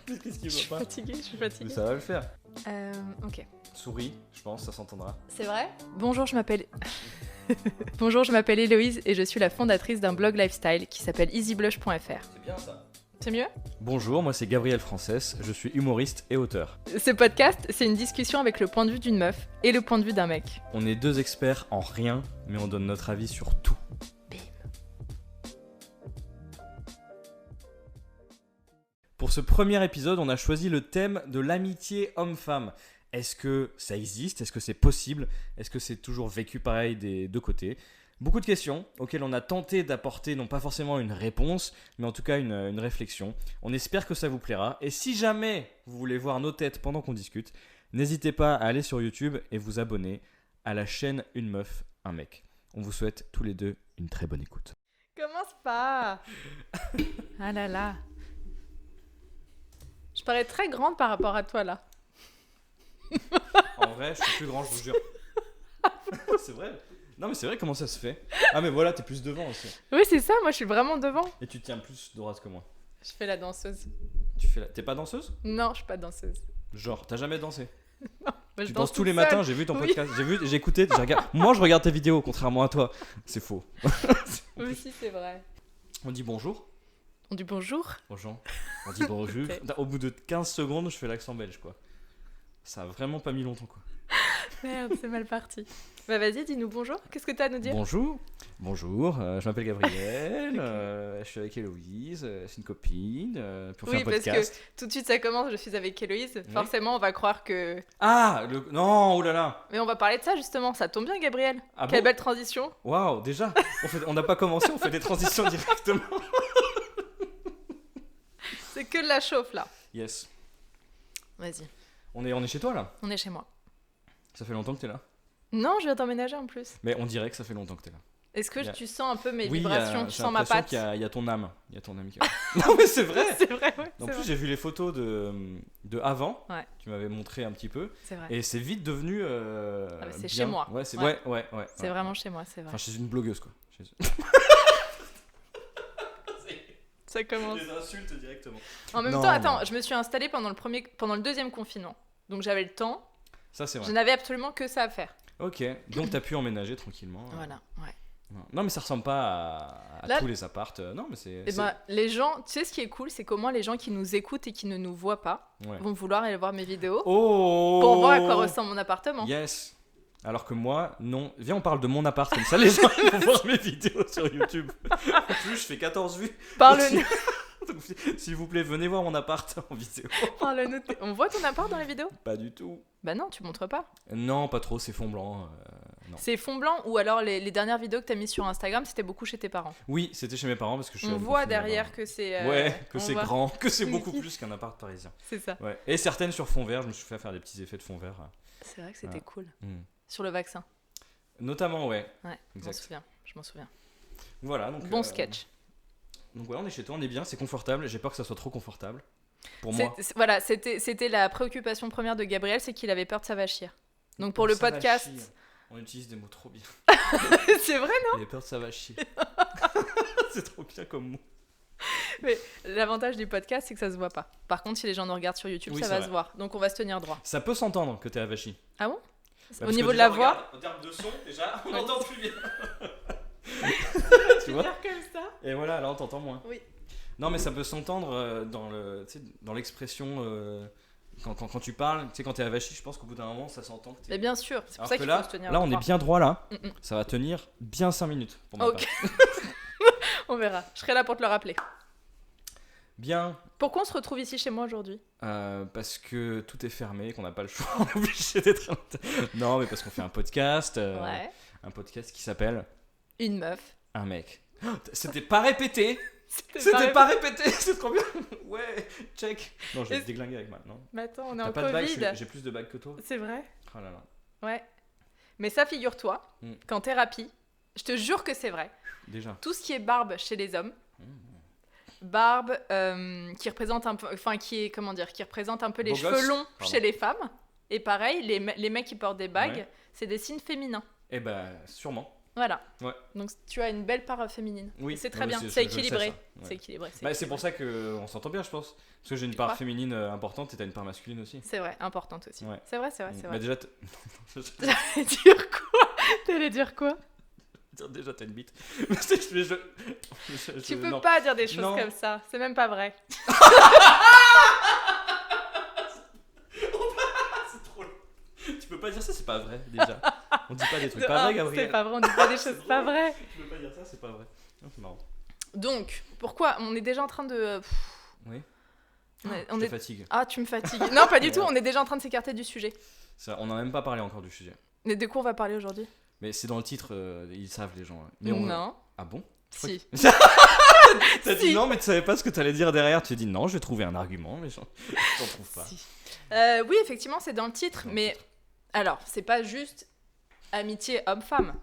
Qu'est-ce qu'il Je suis veut pas fatiguée, je suis fatiguée. Ça va le faire. Ok. Souris, je pense, ça s'entendra. C'est vrai ? Bonjour, je m'appelle... Bonjour, je m'appelle Héloïse et je suis la fondatrice d'un blog lifestyle qui s'appelle easyblush.fr. C'est bien ça. C'est mieux ? Bonjour, moi c'est Gabriel Frances, je suis humoriste et auteur. Ce podcast, c'est une discussion avec le point de vue d'une meuf et le point de vue d'un mec. On est deux experts en rien, mais on donne notre avis sur tout. Pour ce premier épisode, on a choisi le thème de l'amitié homme-femme. Est-ce que ça existe ? Est-ce que c'est possible ? Est-ce que c'est toujours vécu pareil des deux côtés ? Beaucoup de questions auxquelles on a tenté d'apporter non pas forcément une réponse, mais en tout cas une réflexion. On espère que ça vous plaira. Et si jamais vous voulez voir nos têtes pendant qu'on discute, n'hésitez pas à aller sur YouTube et vous abonner à la chaîne Une meuf, un mec. On vous souhaite tous les deux une très bonne écoute. Commence pas. Ah là là. Je parais très grande par rapport à toi là. En vrai, je suis plus grand, je vous jure. C'est vrai. Non mais c'est vrai, comment ça se fait ? Ah mais voilà, t'es plus devant aussi. Oui, c'est ça, moi je suis vraiment devant. Et tu tiens plus droite que moi. Je fais la danseuse. T'es pas danseuse ? Non, je suis pas danseuse. Genre, t'as jamais dansé ? Moi, je Tu danse danses tous les toute seule. matins, j'ai vu ton Oui. podcast, j'ai écouté, Moi je regarde tes vidéos, contrairement à toi. C'est faux. Oui, si, c'est vrai. On dit bonjour On dit bonjour. aux gens. On dit bonjour. Ok. Au bout de 15 secondes, je fais l'accent belge quoi. Ça a vraiment pas mis longtemps quoi. Merde, c'est mal parti. Bah vas-y, dis-nous bonjour. Qu'est-ce que t'as à nous dire ? Bonjour. Bonjour, je m'appelle Gabriel, je suis avec Héloïse, c'est une copine, puis on fait Oui, un parce podcast. que tout de suite ça commence, je suis avec Héloïse. Forcément, on va croire que... Ah, non, oh là là. Mais on va parler de ça justement, ça tombe bien Gabriel. Ah Quelle bon ? belle transition. Waouh, déjà, on n'a pas commencé, on fait des transitions directement. C'est que de la chauffe là. Yes. Vas-y, On est chez toi là ? on est chez moi. Ça fait longtemps que t'es là ? Non, je viens t'emménager en plus. Mais on dirait que ça fait longtemps que t'es là. Est-ce que Yeah. tu sens un peu mes Oui, vibrations ? Tu j'ai sens ma l'impression patte ? qu'il y a ton âme. Il y a ton âme qui Non mais c'est vrai. C'est vrai, ouais. En c'est plus vrai. j'ai vu les photos de avant. Ouais. Tu m'avais montré un petit peu. C'est vrai. Et c'est vite devenu. Ah bah, c'est bien. chez moi. Ouais, c'est Ouais. ouais. C'est vraiment chez moi, c'est vrai. Enfin, chez une blogueuse quoi. Ça commence. Les insultes directement. En même Non, temps, attends, non. je me suis installée pendant le deuxième confinement. Donc j'avais le temps. Ça c'est Je vrai. n'avais absolument que ça à faire. Ok. Donc t'as pu emménager tranquillement. Voilà, ouais. Non mais ça ressemble pas à Là- tous les apparts. Non mais c'est. Et ben, les gens, tu sais ce qui est cool, c'est comment les gens qui nous écoutent et qui ne nous voient pas Ouais. vont vouloir aller voir mes vidéos Oh. pour voir à quoi ressemble mon appartement. Yes. Alors que moi, non. Viens, on parle de mon appart, comme ça les gens vont voir mes vidéos sur YouTube. En plus, je fais 14 vues. Parle-nous. Donc, s'il vous plaît, venez voir mon appart en vidéo. Parle-nous. On voit ton appart dans les vidéos ? Pas du tout. Bah non, tu montres pas. Non, pas trop, c'est fond blanc. Non. C'est fond blanc ou alors les dernières vidéos que t'as mises sur Instagram, c'était beaucoup chez tes parents. Oui, c'était chez mes parents parce que je suis On allé voit confiné derrière là-bas. que c'est. Ouais, que on c'est voit. grand, que c'est Oui. beaucoup plus qu'un appart parisien. C'est ça. Ouais. Et certaines sur fond vert, je me suis fait faire des petits effets de fond vert. C'est vrai que c'était Ouais. cool. Hmm. Sur le vaccin. Notamment, ouais. Ouais, Exact. je m'en souviens. Voilà. Donc, Bon sketch. Donc ouais, on est chez toi, on est bien, c'est confortable. J'ai peur que ça soit trop confortable. Pour moi. Voilà, c'était la préoccupation première de Gabriel, c'est qu'il avait peur de ça va chier. Donc pour le Ça va podcast, chier. On utilise des mots trop bien. c'est vrai, non ? J'ai peur que ça va chier. C'est trop bien comme mot. Mais l'avantage du podcast, c'est que ça se voit pas. Par contre, si les gens nous regardent sur YouTube, Oui, ça c'est va vrai. se voir. Donc on va se tenir droit. Ça peut s'entendre que t'es avachi. Ah bon ? Bah, Au parce niveau que de la déjà, voix, regarde, en termes de son, déjà, on Ouais. entend plus bien. Tu vois ? comme ça. Et voilà, là on t'entend moins. Oui. Non, mais ça peut s'entendre dans l'expression quand tu parles. Tu sais, quand t'es avachi, je pense qu'au bout d'un moment, ça s'entend que t'es. Mais bien sûr, c'est pour Alors ça que qu'il là, faut se tenir là, on droit. est bien droit là. Mm-mm. Ça va tenir bien 5 minutes pour ma Ok. part. On verra. Je serai là pour te le rappeler. Bien, Pourquoi on se retrouve ici chez moi aujourd'hui ? parce que tout est fermé, qu'on n'a pas le choix, on est obligé d'être. Non, mais parce qu'on fait un podcast. Ouais. Un podcast qui s'appelle Une meuf. Un mec. Oh, c'était pas répété. C'était C'était pas répété. C'est trop bien. Ouais, check. Non, je vais Est-ce- te déglinguer avec maintenant. Mais attends, on est T'as en pas de bague, Covid. j'ai plus de bagues que toi. C'est vrai ? Oh là là. Ouais. Mais ça, figure-toi, Mm. qu'en thérapie, je te jure que c'est vrai. Déjà. Tout ce qui est barbe chez les hommes, barbe qui représente un peu, enfin qui représente un peu les Beau cheveux gosse. longs Pardon. chez les femmes. Et pareil, les mecs qui portent des bagues, Ouais. c'est des signes féminins. Eh ben, sûrement. Voilà. Ouais. Donc tu as une belle part féminine. Oui. Et c'est très Ouais, bien, je c'est le sais, équilibré. ça. Ouais. C'est équilibré. C'est pour ça qu'on s'entend bien, je pense. Parce que j'ai une Tu part crois féminine importante et t'as une part masculine aussi. C'est vrai, importante aussi. Ouais. C'est vrai, c'est vrai. Bah déjà, T'allais dire quoi? T'allais dire quoi? déjà t'as une bite. Tu peux non. pas dire des choses Non. comme ça, c'est même pas vrai. C'est trop long. Tu peux pas dire ça, c'est pas vrai déjà. On dit pas des trucs De pas un, vrais, Gabriel. C'est pas vrai, on dit pas des C'est choses pas drôle. vraies. Tu peux pas dire ça, c'est pas vrai. Non, c'est marrant. Donc, pourquoi? On est déjà en train de... Oui. On Je te est... fatigue. Ah, tu me fatigues. Non, pas du tout, Ouais. on est déjà en train de s'écarter du sujet. Ça, on n'a même pas parlé encore du sujet. Mais de quoi on va parler aujourd'hui? Mais c'est dans le titre, ils savent les gens. Mais Non. Ah bon? Si. T'as Si. dit non, mais tu savais pas ce que t'allais dire derrière. Tu as dit non, je vais trouver un argument, mais j'en trouve pas. Si. Oui, effectivement, c'est dans le titre, Dans le mais... titre. Alors, c'est pas juste amitié homme-femme.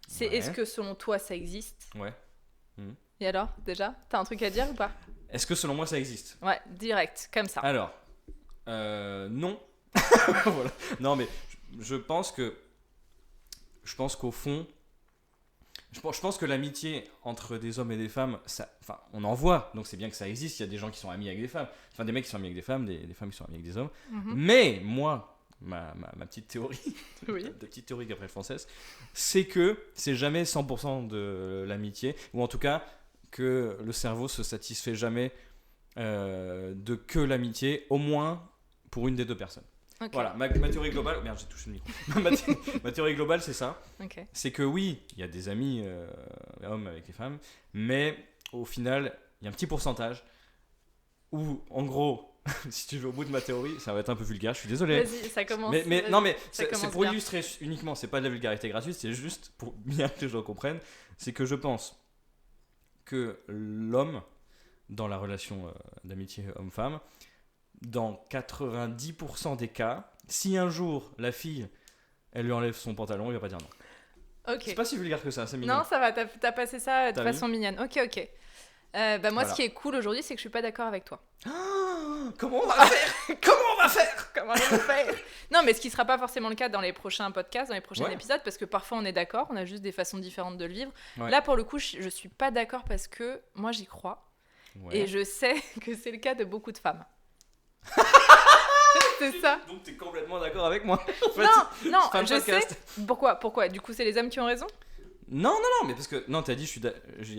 C'est Ouais. est-ce que selon toi ça existe? Ouais. Et alors, déjà? T'as un truc à dire ou pas? Est-ce que selon moi ça existe? Ouais, direct, comme ça. Alors, non. Voilà. Non, mais je pense qu'au fond, je pense que l'amitié entre des hommes et des femmes, enfin, on en voit, donc c'est bien que ça existe. Il y a des gens qui sont amis avec des femmes, enfin des mecs qui sont amis avec des femmes, des femmes qui sont amies avec des hommes. Mhm. Mais moi, ma petite théorie, Oui. de petite théorie Gabriel française, c'est que c'est jamais 100% de l'amitié, ou en tout cas que le cerveau se satisfait jamais de que l'amitié, au moins pour une des deux personnes. Ok. Voilà, ma théorie globale. Merde, j'ai touché le micro. ma théorie globale, c'est ça. Ok. C'est que oui, il y a des amis hommes avec les femmes, mais au final, il y a un petit pourcentage où, en gros, si tu veux au bout de ma théorie, ça va être un peu vulgaire, je suis désolé. Vas-y, ça commence. Mais Vas-y. non, mais ça c'est commence pour bien. illustrer uniquement, c'est pas de la vulgarité gratuite, c'est juste pour bien que les gens comprennent. C'est que je pense que l'homme, dans la relation d'amitié homme-femme, dans 90% des cas, si un jour la fille, elle lui enlève son pantalon, il va pas dire non. Ok. C'est pas si vulgaire que ça, c'est mignon. Non, ça va, t'as passé ça de T'as façon mignonne. Ok, ok. Bah moi, Voilà. ce qui est cool aujourd'hui, c'est que je suis pas d'accord avec toi. Ah, comment on va faire? Comment on va faire? Comment je vais faire? Non, mais ce qui sera pas forcément le cas dans les prochains podcasts, dans les prochains Ouais. épisodes, parce que parfois on est d'accord, on a juste des façons différentes de le vivre. Ouais. Là, pour le coup, je suis pas d'accord parce que moi, j'y crois. Ouais. Et je sais que c'est le cas de beaucoup de femmes. C'est ça. Donc t'es complètement d'accord avec moi. En fait, Non, c'est pas un je sais. podcast. Pourquoi? Du coup, c'est les hommes qui ont raison? Non, mais parce que non, t'as dit t'as dit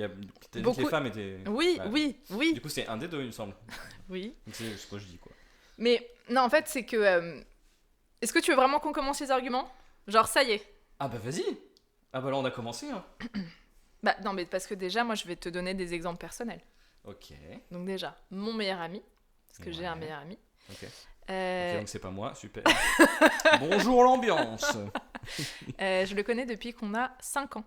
que Beaucoup- les femmes étaient. Oui, Ouais. oui. Du coup, c'est un des deux, il me semble. Oui. Donc c'est ce que je dis quoi. Mais non, en fait, c'est que... Est-ce que tu veux vraiment qu'on commence les arguments? Genre, ça y est. Ah bah vas-y. Ah bah là on a commencé. Hein. Bah non, mais parce que déjà, moi, je vais te donner des exemples personnels. Ok. Donc déjà, mon meilleur ami, parce que j'ai un Ouais. meilleur ami. Ok. Euh, Ok, donc c'est pas moi, super. Bonjour l'ambiance. je le connais depuis qu'on a 5 ans.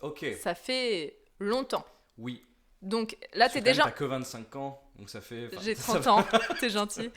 Ok. Ça fait longtemps. Oui. Donc là, Parce t'es que quand même, déjà... T'as que 25 ans, donc ça fait. enfin, J'ai ça 30 va. ans, t'es gentil.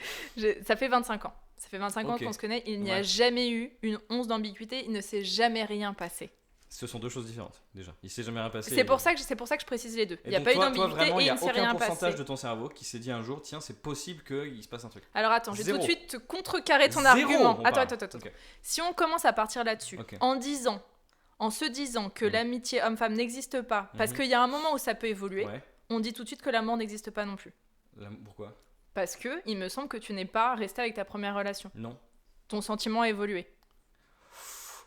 Ça fait 25 ans. Ça fait 25 ans Ok. qu'on se connaît. Il n'y a Ouais. jamais eu une once d'ambiguïté. Il ne s'est jamais rien passé. Ce sont deux choses différentes déjà. Il s'est jamais rien passé. C'est pour ça que je précise les deux. Il n'y a pas eu toi, d'ambiguïté vraiment, et il y il a ne s'est aucun rien pourcentage passé. de ton cerveau qui s'est dit un jour, tiens, c'est possible qu'il se passe un truc. Alors attends, je vais tout de Zéro. suite te contrecarrer ton Zéro, argument. on Attends, parle. attends. Ok. Si on commence à partir là-dessus, Ok. en se disant que Mhm. l'amitié homme-femme n'existe pas, parce Mhm. qu'il y a un moment où ça peut évoluer, Ouais. on dit tout de suite que l'amour n'existe pas non plus. Pourquoi? Parce que il me semble que tu n'es pas resté avec ta première relation. Non. Ton sentiment a évolué.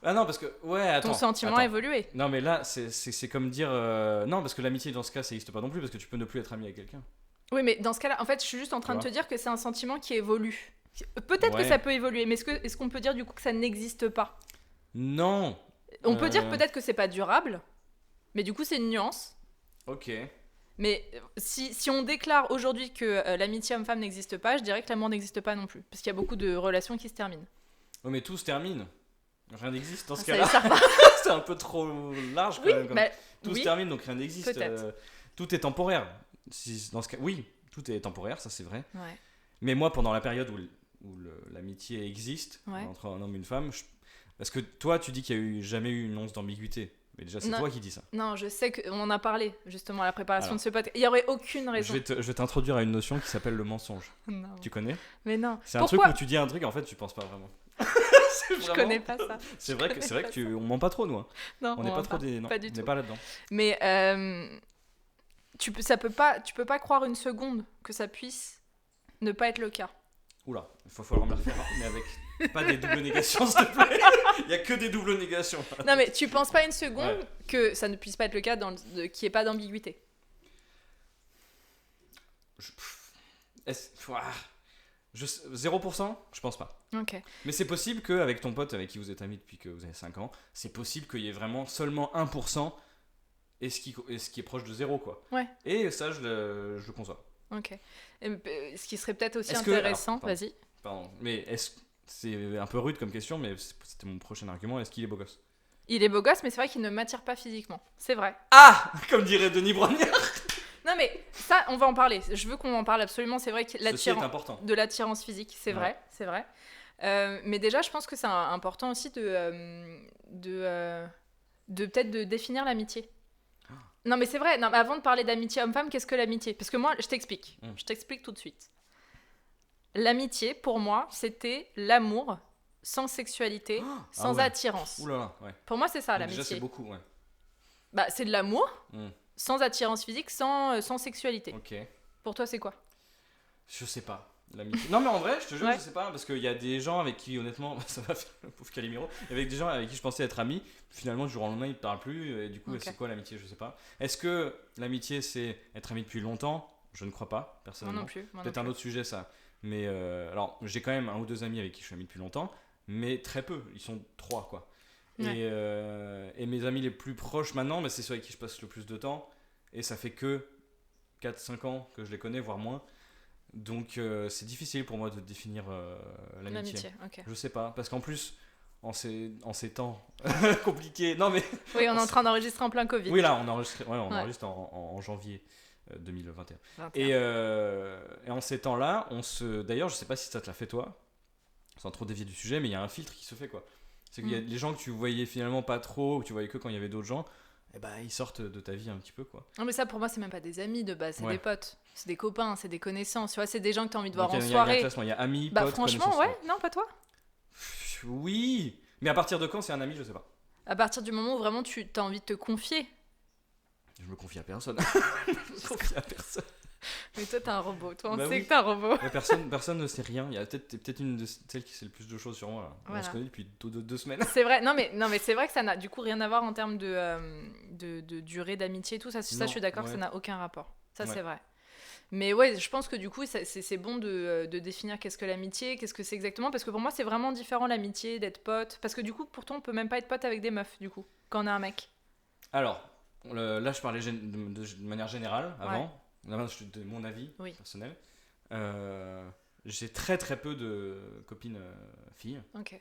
Ah non, parce que. Ouais, attends. Ton sentiment attends. a évolué. Non, mais là, c'est comme dire. Non, parce que l'amitié, dans ce cas, ça n'existe pas non plus, parce que tu peux ne plus être ami avec quelqu'un. Oui, mais dans ce cas-là, en fait, je suis juste en train de Tu te dire que c'est un sentiment qui évolue. Peut-être que Ouais. ça peut évoluer, mais est-ce qu'on peut dire du coup que ça n'existe pas? Non. On peut dire Euh. peut-être que c'est pas durable, mais du coup c'est une nuance. Ok. Mais si on déclare aujourd'hui que l'amitié homme-femme n'existe pas, je dirais que l'amour n'existe pas non plus, parce qu'il y a beaucoup de relations qui se terminent. Oh, mais tout se termine. Rien n'existe dans ce Ça, cas-là. ça repart. C'est un peu trop large quand Oui, même. comme- bah, Tout se oui. termine, donc rien n'existe. Peut-être. Tout est temporaire. Dans ce cas, oui, tout est temporaire, ça c'est vrai. Ouais. Mais moi, pendant la période où l'amitié existe Ouais. entre un homme et une femme, parce que toi, tu dis qu'il n'y a jamais eu une once d'ambiguïté. Mais déjà, c'est Non. toi qui dis ça. Non, je sais qu'on en a parlé justement à la préparation Alors. de ce podcast. Il y aurait aucune Je raison. vais t'introduire à une notion qui s'appelle le mensonge. Non. Tu connais? Mais non. C'est un Pourquoi truc où tu dis un truc et en fait, tu penses pas vraiment. Je Vraiment. connais pas ça. C'est vrai que on ment pas trop, nous. Hein. Non, On n'est pas ment trop des. Non, pas du on tout. n'est pas là-dedans. Mais tu peux pas croire une seconde que ça puisse ne pas être le cas. Oula, il va falloir me le faire, mais avec pas des doubles négations, s'il te plaît. Il y a que des doubles négations. Non, mais tu penses pas une seconde Ouais. que ça ne puisse pas être le cas qu'il n'y ait pas d'ambiguïté. Ouah. 0%, je pense pas. Ok. Mais c'est possible qu'avec ton pote avec qui vous êtes amis depuis que vous avez 5 ans, c'est possible qu'il y ait vraiment seulement 1% et ce qui est proche de 0, quoi. Ouais. Et ça, je le conçois. Ok. Ce qui serait peut-être aussi Est-ce que- intéressant, alors, pardon. vas-y. Pardon, mais c'est un peu rude comme question, mais c'était mon prochain argument. Est-ce qu'il est beau gosse? Il est beau gosse, mais c'est vrai qu'il ne m'attire pas physiquement. C'est vrai. Ah, comme dirait Denis Brognard. Non, mais ça, on va en parler. Je veux qu'on en parle absolument. C'est vrai que Ceci est important. de l'attirance physique, c'est Ouais. vrai, c'est vrai. Mais déjà, je pense que c'est important aussi de peut-être de définir l'amitié. Non, mais c'est vrai. Non, mais avant de parler d'amitié homme-femme, qu'est-ce que l'amitié? Parce que moi, je t'explique. Je t'explique tout de suite. L'amitié, pour moi, c'était l'amour sans sexualité, sans ouais. attirance. Ouh là là, ouais. Pour moi, c'est ça, Donc l'amitié. déjà, c'est beaucoup, ouais. Bah, c'est de l'amour, Mm. sans attirance physique, sans sexualité. Ok. Pour toi, c'est quoi? Je sais pas. L'amitié. Non, mais en vrai, je te jure, Ouais. je sais pas. Parce qu'il y a des gens avec qui, honnêtement, ça va faire le pauvre Calimero. Avec des gens avec qui je pensais être ami. Finalement, du jour au lendemain, ils ne parlent plus. Et du coup, Ok. c'est quoi l'amitié? Je sais pas. Est-ce que l'amitié, c'est être ami depuis longtemps? Je ne crois pas, Moi personnellement. non plus. Moi non Peut-être un plus. autre sujet, ça. Mais alors, j'ai quand même un ou deux amis avec qui je suis ami depuis longtemps. Mais très peu. Ils sont 3, quoi. Ouais. Et mes amis les plus proches maintenant, mais c'est ceux avec qui je passe le plus de temps. Et ça fait que 4-5 ans que je les connais, voire moins. Donc c'est difficile pour moi de définir l'amitié. L'amitié, ok. Je sais pas, parce qu'en plus, en ces temps compliqués. Non mais. Oui, on est en train d'enregistrer en plein Covid. Oui, là, on enregistre, Ouais. enregistre en janvier 2021. 21. Et en ces temps-là, d'ailleurs, je sais pas si ça te l'a fait toi, sans trop dévier du sujet, mais il y a un filtre qui se fait, quoi. C'est qu'il y a les gens que tu voyais finalement pas trop, ou tu voyais que quand il y avait d'autres gens, et bah ils sortent de ta vie un petit peu, quoi. Non, mais ça, pour moi, c'est même pas des amis de base, c'est Ouais. des potes. C'est des copains, c'est des connaissances. Tu vois, c'est des gens que t'as envie de voir Donc, en il y a un soirée. classement, il y a amis, Bah, potes, franchement, connaissances, ouais. Non, pas toi. Oui, mais à partir de quand c'est un ami, je sais pas. À partir du moment où vraiment tu as envie de te confier. Je me confie à personne. Je me confie à personne. Mais toi, t'es un robot. Toi, on Bah sait oui. que t'es un robot. Mais personne ne sait rien. Il y a peut-être une de celles qui sait le plus de choses sur moi. Là. Voilà. On se connaît depuis 2 semaines. C'est vrai. Non, mais c'est vrai que ça n'a du coup rien à voir en termes de durée d'amitié et tout. Ça, Non, je suis d'accord que ouais. ça n'a aucun rapport. Ça, Ouais. c'est vrai. Mais ouais, je pense que du coup, c'est bon de définir qu'est-ce que l'amitié, qu'est-ce que c'est exactement. Parce que pour moi, c'est vraiment différent l'amitié, d'être pote. Parce que du coup, pourtant, on peut même pas être pote avec des meufs, du coup, quand on a un mec. Alors, là, je parlais de manière générale avant. Là, de mon avis Oui. personnel. J'ai très très peu de copines filles. Ok.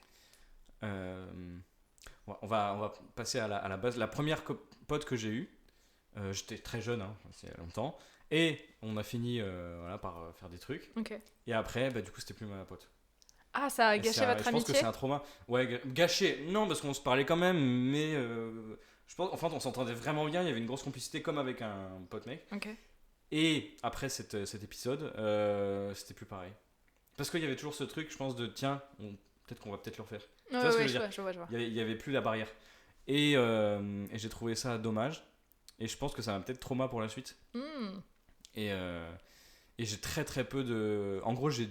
On va passer à la base. La première pote que j'ai eue, j'étais très jeune, hein, c'est il y a longtemps. Et on a fini par faire des trucs. Ok. Et après, du coup, c'était plus ma pote. Ah, ça a Et gâché ça- votre je pense amitié? que c'est un trauma. Ouais, gâché. Non, parce qu'on se parlait quand même, mais je pense, enfin, on s'entendait vraiment bien. Il y avait une grosse complicité, comme avec un pote mec. Ok. Et après cet épisode, c'était plus pareil. Parce qu'il y avait toujours ce truc, je pense, de tiens, peut-être qu'on va peut-être le refaire. Ouais, vois ce que ouais, je veux dire je vois. Il y avait plus la barrière. Et j'ai trouvé ça dommage. Et je pense que ça m'a peut-être trauma pour la suite. Hmm. Et j'ai très très peu de. En gros, j'ai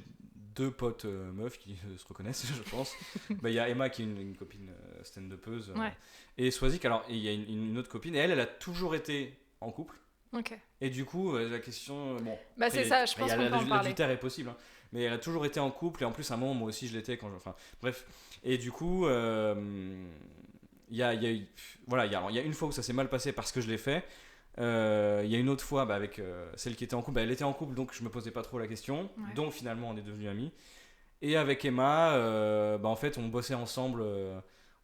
2 potes meufs qui se reconnaissent, je pense. Il y a Emma qui est une copine stand-upeuse. Ouais. Et Swazik, alors il y a une autre copine, et elle a toujours été en couple. Ok. Et du coup, la question. Bon, Bah, c'est ça, je pense qu'on peut en parler. L'adultère est possible. Hein. Mais elle a toujours été en couple, et en plus, à un moment, moi aussi, je l'étais quand je. Enfin, bref. Et du coup, il y a une fois où ça s'est mal passé parce que je l'ai fait. Il y a une autre fois avec celle qui était en couple. Elle était en couple, donc je me posais pas trop la question. Ouais. Donc finalement, on est devenus amis. Et avec Emma, en fait, on bossait ensemble.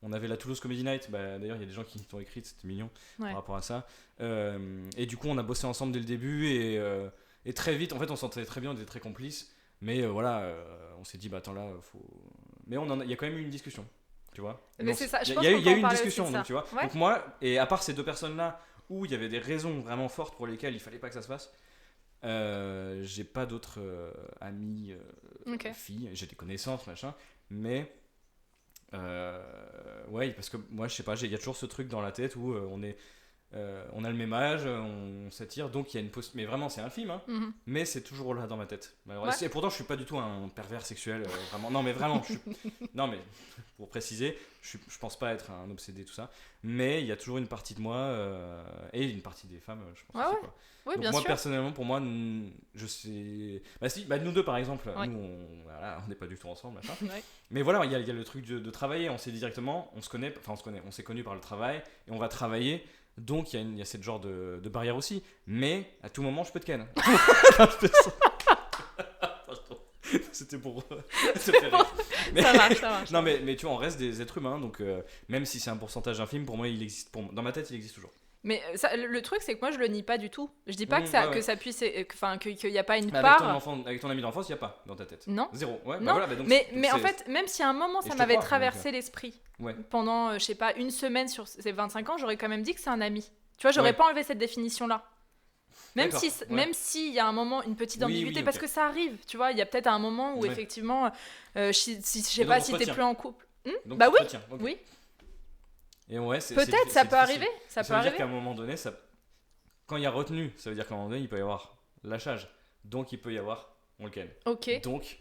On avait la Toulouse Comedy Night. D'ailleurs, il y a des gens qui t'ont écrit, c'était mignon Ouais. par rapport à ça. Et du coup, on a bossé ensemble dès le début. Et très vite, en fait, on s'entendait très bien, on était très complices. Mais on s'est dit, attends là, faut. Mais il y a quand même eu une discussion. Tu vois. Mais Donc, c'est ça, je il pense y a qu'on eu peut en une parler discussion, aussi de donc, ça. tu vois. Ouais. Donc moi, et à part ces 2 personnes-là, où il y avait des raisons vraiment fortes pour lesquelles il fallait pas que ça se fasse, j'ai pas d'autres amis Ok. filles. J'ai des connaissances, machin. Mais Ouais, parce que moi, je sais pas, il y a toujours ce truc dans la tête où on a le même âge, on s'attire, donc il y a une mais vraiment, c'est infime, hein, mais c'est toujours là dans ma tête. Et pourtant, je suis pas du tout un pervers sexuel, vraiment. Non, mais vraiment, non, mais pour préciser, je pense pas être un obsédé, tout ça, mais il y a toujours une partie de moi, et une partie des femmes, je pense aussi, quoi. Oui, Donc bien moi, sûr. personnellement, pour moi, je sais... nous deux, par exemple, Ouais. nous, on n'est pas du tout ensemble, machin. Ouais. Mais voilà, il y a le truc de travailler, on s'est dit directement, on s'est connus par le travail, et on va travailler, donc il y a cette genre de barrière aussi, mais à tout moment, je peux te ken. Pardon. C'était pour... ça fait rire. Ça marche. Non, mais tu vois, on reste des êtres humains, donc même si c'est un pourcentage infime, pour moi, il existe, dans ma tête, il existe toujours. Mais le truc, c'est que moi, je le nie pas du tout. Je dis pas que ça puisse... Enfin, qu'il n'y a pas une Mais part... avec ton ami d'enfance, il n'y a pas dans ta tête. Non. Zéro. Ouais, Non. bah voilà, donc mais en fait, même si à un moment, Et ça je te m'avait crois, traversé donc, l'esprit, ouais. pendant, je sais pas, une semaine sur ces 25 ans, j'aurais quand même dit que c'est un ami. Tu vois, j'aurais Ouais. pas enlevé cette définition-là. Même D'accord, si, ouais. même s'il y a un moment, une petite Oui, ambiguïté, oui, parce ok. que ça arrive, tu vois, il y a peut-être un moment où Ouais. effectivement, je sais Et donc, pas on si se t'es retient. plus en couple. Donc, Bah tu oui, te retiens, ok. oui. Et ouais, c'est Peut-être, c'est ça peut difficile. arriver. Ça peut veut dire arriver. qu'à un moment donné, quand il y a retenue, ça veut dire qu'à un moment donné, il peut y avoir lâchage. Donc, il peut y avoir on le ken. Ok. Donc,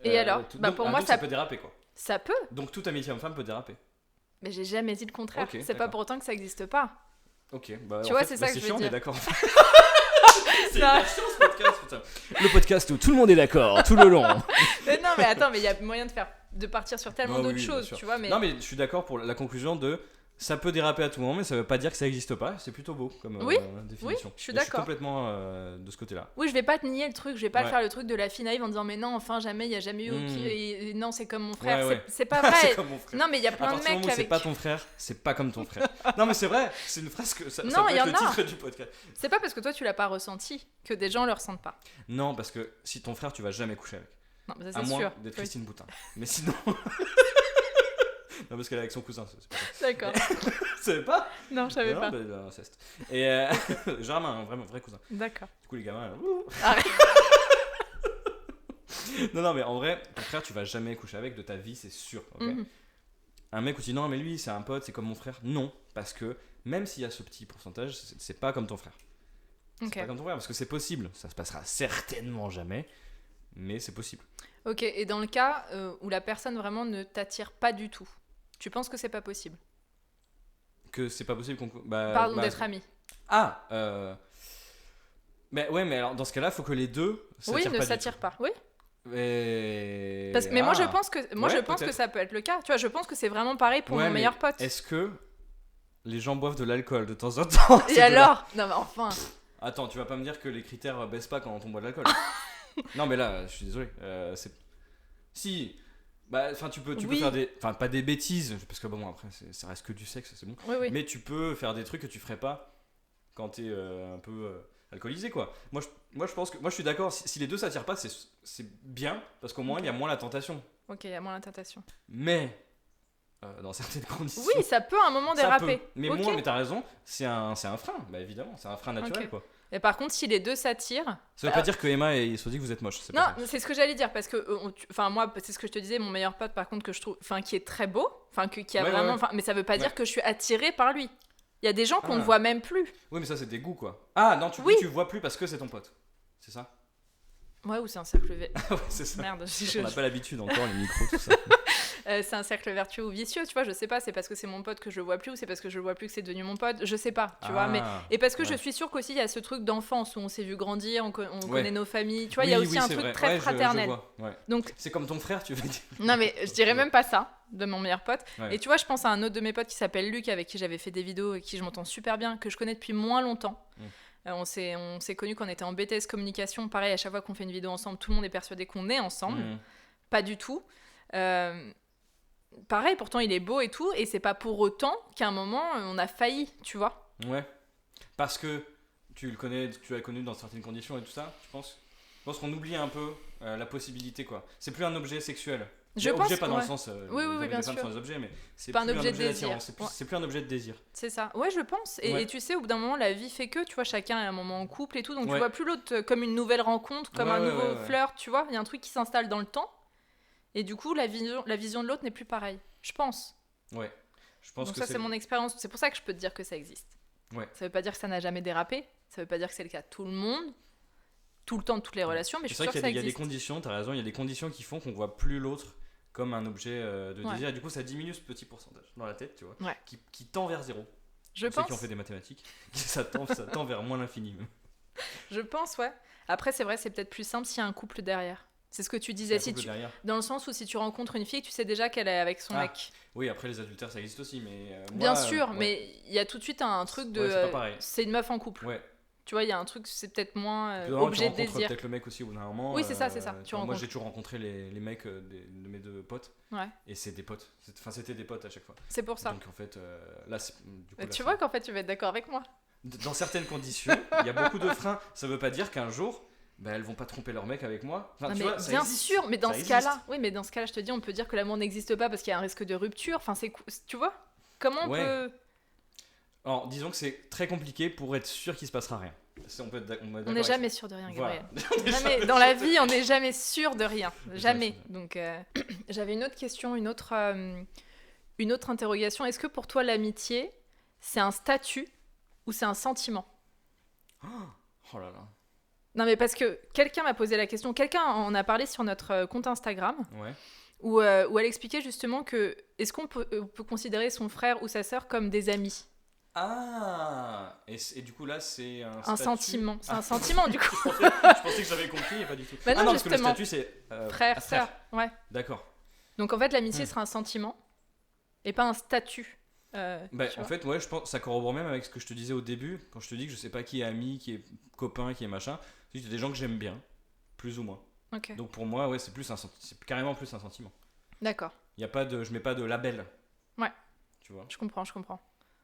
Et alors Bah, pour moi, donc ça peut déraper, quoi. Ça peut, Donc, toute amitié homme-femme peut déraper. mais j'ai jamais dit le contraire. Ok, C'est pas d'accord. pour autant que ça existe pas. Ok, bah Tu en vois, fait, c'est bah, ça que je veux chiant, dire. mais d'accord. C'est Non. hyper chiant, ce podcast, putain. Le podcast où tout le monde est d'accord, tout le long. Non, mais attends, mais il y a moyen de partir sur tellement Ah d'autres oui, bien choses, sûr. tu vois. Mais Non, mais je suis d'accord pour la conclusion de ça peut déraper à tout moment, mais ça veut pas dire que ça existe pas. C'est plutôt beau comme Oui, définition. je suis Et d'accord. Je suis complètement de ce côté-là. oui, je vais pas te nier le truc, je vais pas Ouais. faire le truc de la fille naïve en disant mais non, enfin jamais, il y a jamais eu et non, c'est comme mon frère. Ouais, ouais. C'est pas vrai. C'est comme mon frère. Non, mais il y a À plein de partir du mecs moment où c'est avec. pas ton frère, c'est pas comme ton frère. Non, mais c'est vrai, c'est une phrase que ça Non, peut il y être en le a. titre du podcast. C'est pas parce que toi tu l'as pas ressenti que des gens le ressentent pas. Non, parce que si ton frère, tu vas jamais coucher avec. Non, mais À ça c'est moins sûr. d'être Oui. Christine Boutin. Mais sinon. Non, parce qu'elle est avec son cousin, c'est pas ça. D'accord. Tu savais pas? Non, je savais Non, pas. bah, inceste. Et Germain, un vrai cousin. D'accord. Du coup, les gamins. Arrête. Non, mais en vrai, ton frère, tu vas jamais coucher avec de ta vie, c'est sûr. Ok. Mhm. Un mec où tu dis non, mais lui, c'est un pote, c'est comme mon frère. Non, parce que même s'il y a ce petit pourcentage, c'est pas comme ton frère. Ok. C'est pas comme ton frère, parce que c'est possible. Ça se passera certainement jamais, mais c'est possible. Ok, et dans le cas où la personne vraiment ne t'attire pas du tout, tu penses que c'est pas possible? Que c'est pas possible qu'on. Bah, Pardon bah, d'être amis. Ah Mais ouais, mais alors dans ce cas-là, faut que les deux Oui, s'attirent ne pas du s'attire tout. pas. Oui. Mais, Mais moi je pense que Ouais, que peut-être. ça peut être le cas. Tu vois, je pense que c'est vraiment pareil pour Ouais, mon mais meilleur pote. Est-ce que les gens boivent de l'alcool de temps en temps? Et C'est de la- alors? Non mais enfin. Attends, tu vas pas me dire que les critères baissent pas quand on boit de l'alcool? Non, mais là, je suis désolé. Si. Bah, enfin, tu peux Oui. faire des. Enfin, pas des bêtises, parce que bon, après, ça reste que du sexe, c'est bon. Oui, oui. Mais tu peux faire des trucs que tu ferais pas quand t'es un peu alcoolisé, quoi. Moi, je pense que. Moi, je suis d'accord, si les deux s'attirent pas, c'est bien, parce qu'au moins, il y a moins la tentation. Ok, il y a moins la tentation. Mais. Dans certaines conditions. Oui, ça peut à un moment ça déraper. peut. Mais Ok. moi, mais t'as raison, c'est un frein, bah évidemment, c'est un frein naturel, Ok. quoi. Et par contre, si les deux s'attirent. Ça veut pas dire que Emma et se dit que vous êtes moche. Non, c'est ce que j'allais dire parce que enfin moi c'est ce que je te disais, mon meilleur pote par contre que je trouve enfin qui est très beau, enfin qui a Ouais, vraiment ouais. enfin mais ça veut pas dire que je suis attirée par lui. Il y a des gens qu'on Ah. ne voit même plus. Oui, mais ça, c'est des goûts, quoi. Ah non, Oui. tu vois plus parce que c'est ton pote. C'est ça? Ouais, ou c'est un cercle vertueux. Ouais, c'est ça. Merde, On n'a pas l'habitude encore, les micros, tout ça. c'est un cercle vertueux ou vicieux, tu vois, je sais pas, c'est parce que c'est mon pote que je le vois plus ou c'est parce que je le vois plus que c'est devenu mon pote, je sais pas, tu vois, mais et parce que je ouais. suis sûre qu'aussi il y a ce truc d'enfance où on s'est vu grandir, on Ouais. connaît nos familles, tu vois, il y a aussi un c'est truc vrai. très Ouais, je fraternel. vois, ouais. Donc C'est comme ton frère, tu veux dire? non mais je dirais même pas ça de mon meilleur pote. Ouais. Et tu vois, je pense à un autre de mes potes qui s'appelle Luc, avec qui j'avais fait des vidéos et qui je m'entends super bien, que je connais depuis moins longtemps. On s'est connus quand on était en BTS communication. Pareil, à chaque fois qu'on fait une vidéo ensemble, tout le monde est persuadé qu'on est ensemble. Pas du tout. Pareil, pourtant il est beau et tout, et c'est pas pour autant qu'à un moment on a failli, tu vois. Ouais. Parce que tu l'as connu dans certaines conditions et tout ça, je pense. Je pense qu'on oublie un peu la possibilité, quoi. C'est plus un objet sexuel. Je objet pense pas que dans le ouais. sens. Oui, les bien femmes sûr. sont des objets, mais c'est Pas plus un objet de d'attirance, désir. c'est plus un objet de désir. C'est ça. Ouais, je pense. Et, Ouais. et tu sais, au bout d'un moment, la vie fait que, tu vois, chacun a un moment en couple et tout, donc tu Ouais. vois plus l'autre comme une nouvelle rencontre, comme Ouais, un ouais, nouveau ouais. flirt, tu vois. Il y a un truc qui s'installe dans le temps. Et du coup, la vision de l'autre n'est plus pareille. Je pense. Ouais. Je pense Donc que ça, c'est mon expérience. C'est pour ça que je peux te dire que ça existe. Ouais. Ça veut pas dire que ça n'a jamais dérapé. Ça veut pas dire que c'est le cas de tout le monde, tout le temps, de toutes les relations, mais je suis sûre que ça il y a des existe. conditions, t'as raison, il y a des conditions qui font qu'on voit plus l'autre comme un objet de Ouais. désir. Et du coup, ça diminue ce petit pourcentage dans la tête, tu vois, Ouais. qui tend vers zéro. Je Pour ceux pense. qui ont fait des mathématiques, ça tend vers moins l'infini. Même. Je pense, ouais. Après, c'est vrai, c'est peut-être plus simple s'il y a un couple derrière. C'est ce que tu disais, C'est un couple derrière. dans le sens où si tu rencontres une fille, tu sais déjà qu'elle est avec son mec. Oui, après les adultères, ça existe aussi, mais Bien moi, sûr, ouais. mais il y a tout de suite un truc de. Ouais, c'est pas pareil. C'est une meuf en couple. Ouais. Tu vois, il y a un truc, c'est peut-être moins Puis, normalement, objet tu de rencontres désir. peut-être le mec aussi au bout d'un moment. Oui, c'est ça, c'est ça. Tu moi, rencontres. j'ai toujours rencontré les mecs de mes deux potes. Ouais. Et c'est des potes. C'était des potes à chaque fois. C'est pour ça. Donc en fait, là, du coup, là, Tu vois qu'en fait, tu vas être d'accord avec moi. Dans certaines conditions, il y a beaucoup de freins. Ça veut pas dire qu'un jour, elles vont pas tromper leur mec avec moi. Enfin, Non, tu mais vois, ça bien existe. sûr, mais dans Ça ce existe. cas-là, oui, mais dans ce cas-là, je te dis, on peut dire que l'amour n'existe pas parce qu'il y a un risque de rupture. Enfin, tu vois, comment on Ouais. peut. Alors, disons que c'est très compliqué pour être sûr qu'il se passera rien. On n'est jamais sûr de rien, Gabriel. Voilà. Jamais. Dans la vie, on n'est jamais sûr de rien. Jamais. sûr. Donc, j'avais une autre question, une autre interrogation. Est-ce que pour toi, l'amitié, c'est un statut ou c'est un sentiment ? Oh là là. Non, mais parce que quelqu'un m'a posé la question, quelqu'un en a parlé sur notre compte Instagram, Ouais. où elle expliquait justement que est-ce qu'on peut considérer son frère ou sa sœur comme des amis ? Ah, et du coup là c'est un statut. Sentiment. C'est un sentiment du coup. Je pensais que j'avais compris et pas du tout. Bah non, non, parce que le justement. statut c'est Frère, sœur. Ouais. D'accord. Donc en fait, l'amitié sera un sentiment et pas un statut. Bah, tu en vois. fait, ouais, je pense ça corrobore même avec ce que je te disais au début quand je te dis que je sais pas qui est ami, qui est copain, qui est machin. C'est des gens que j'aime bien, plus ou moins. Ok. Donc pour moi, ouais, c'est carrément plus un sentiment. D'accord. Il y a pas de, je mets pas de label. Ouais. Tu vois. Je comprends.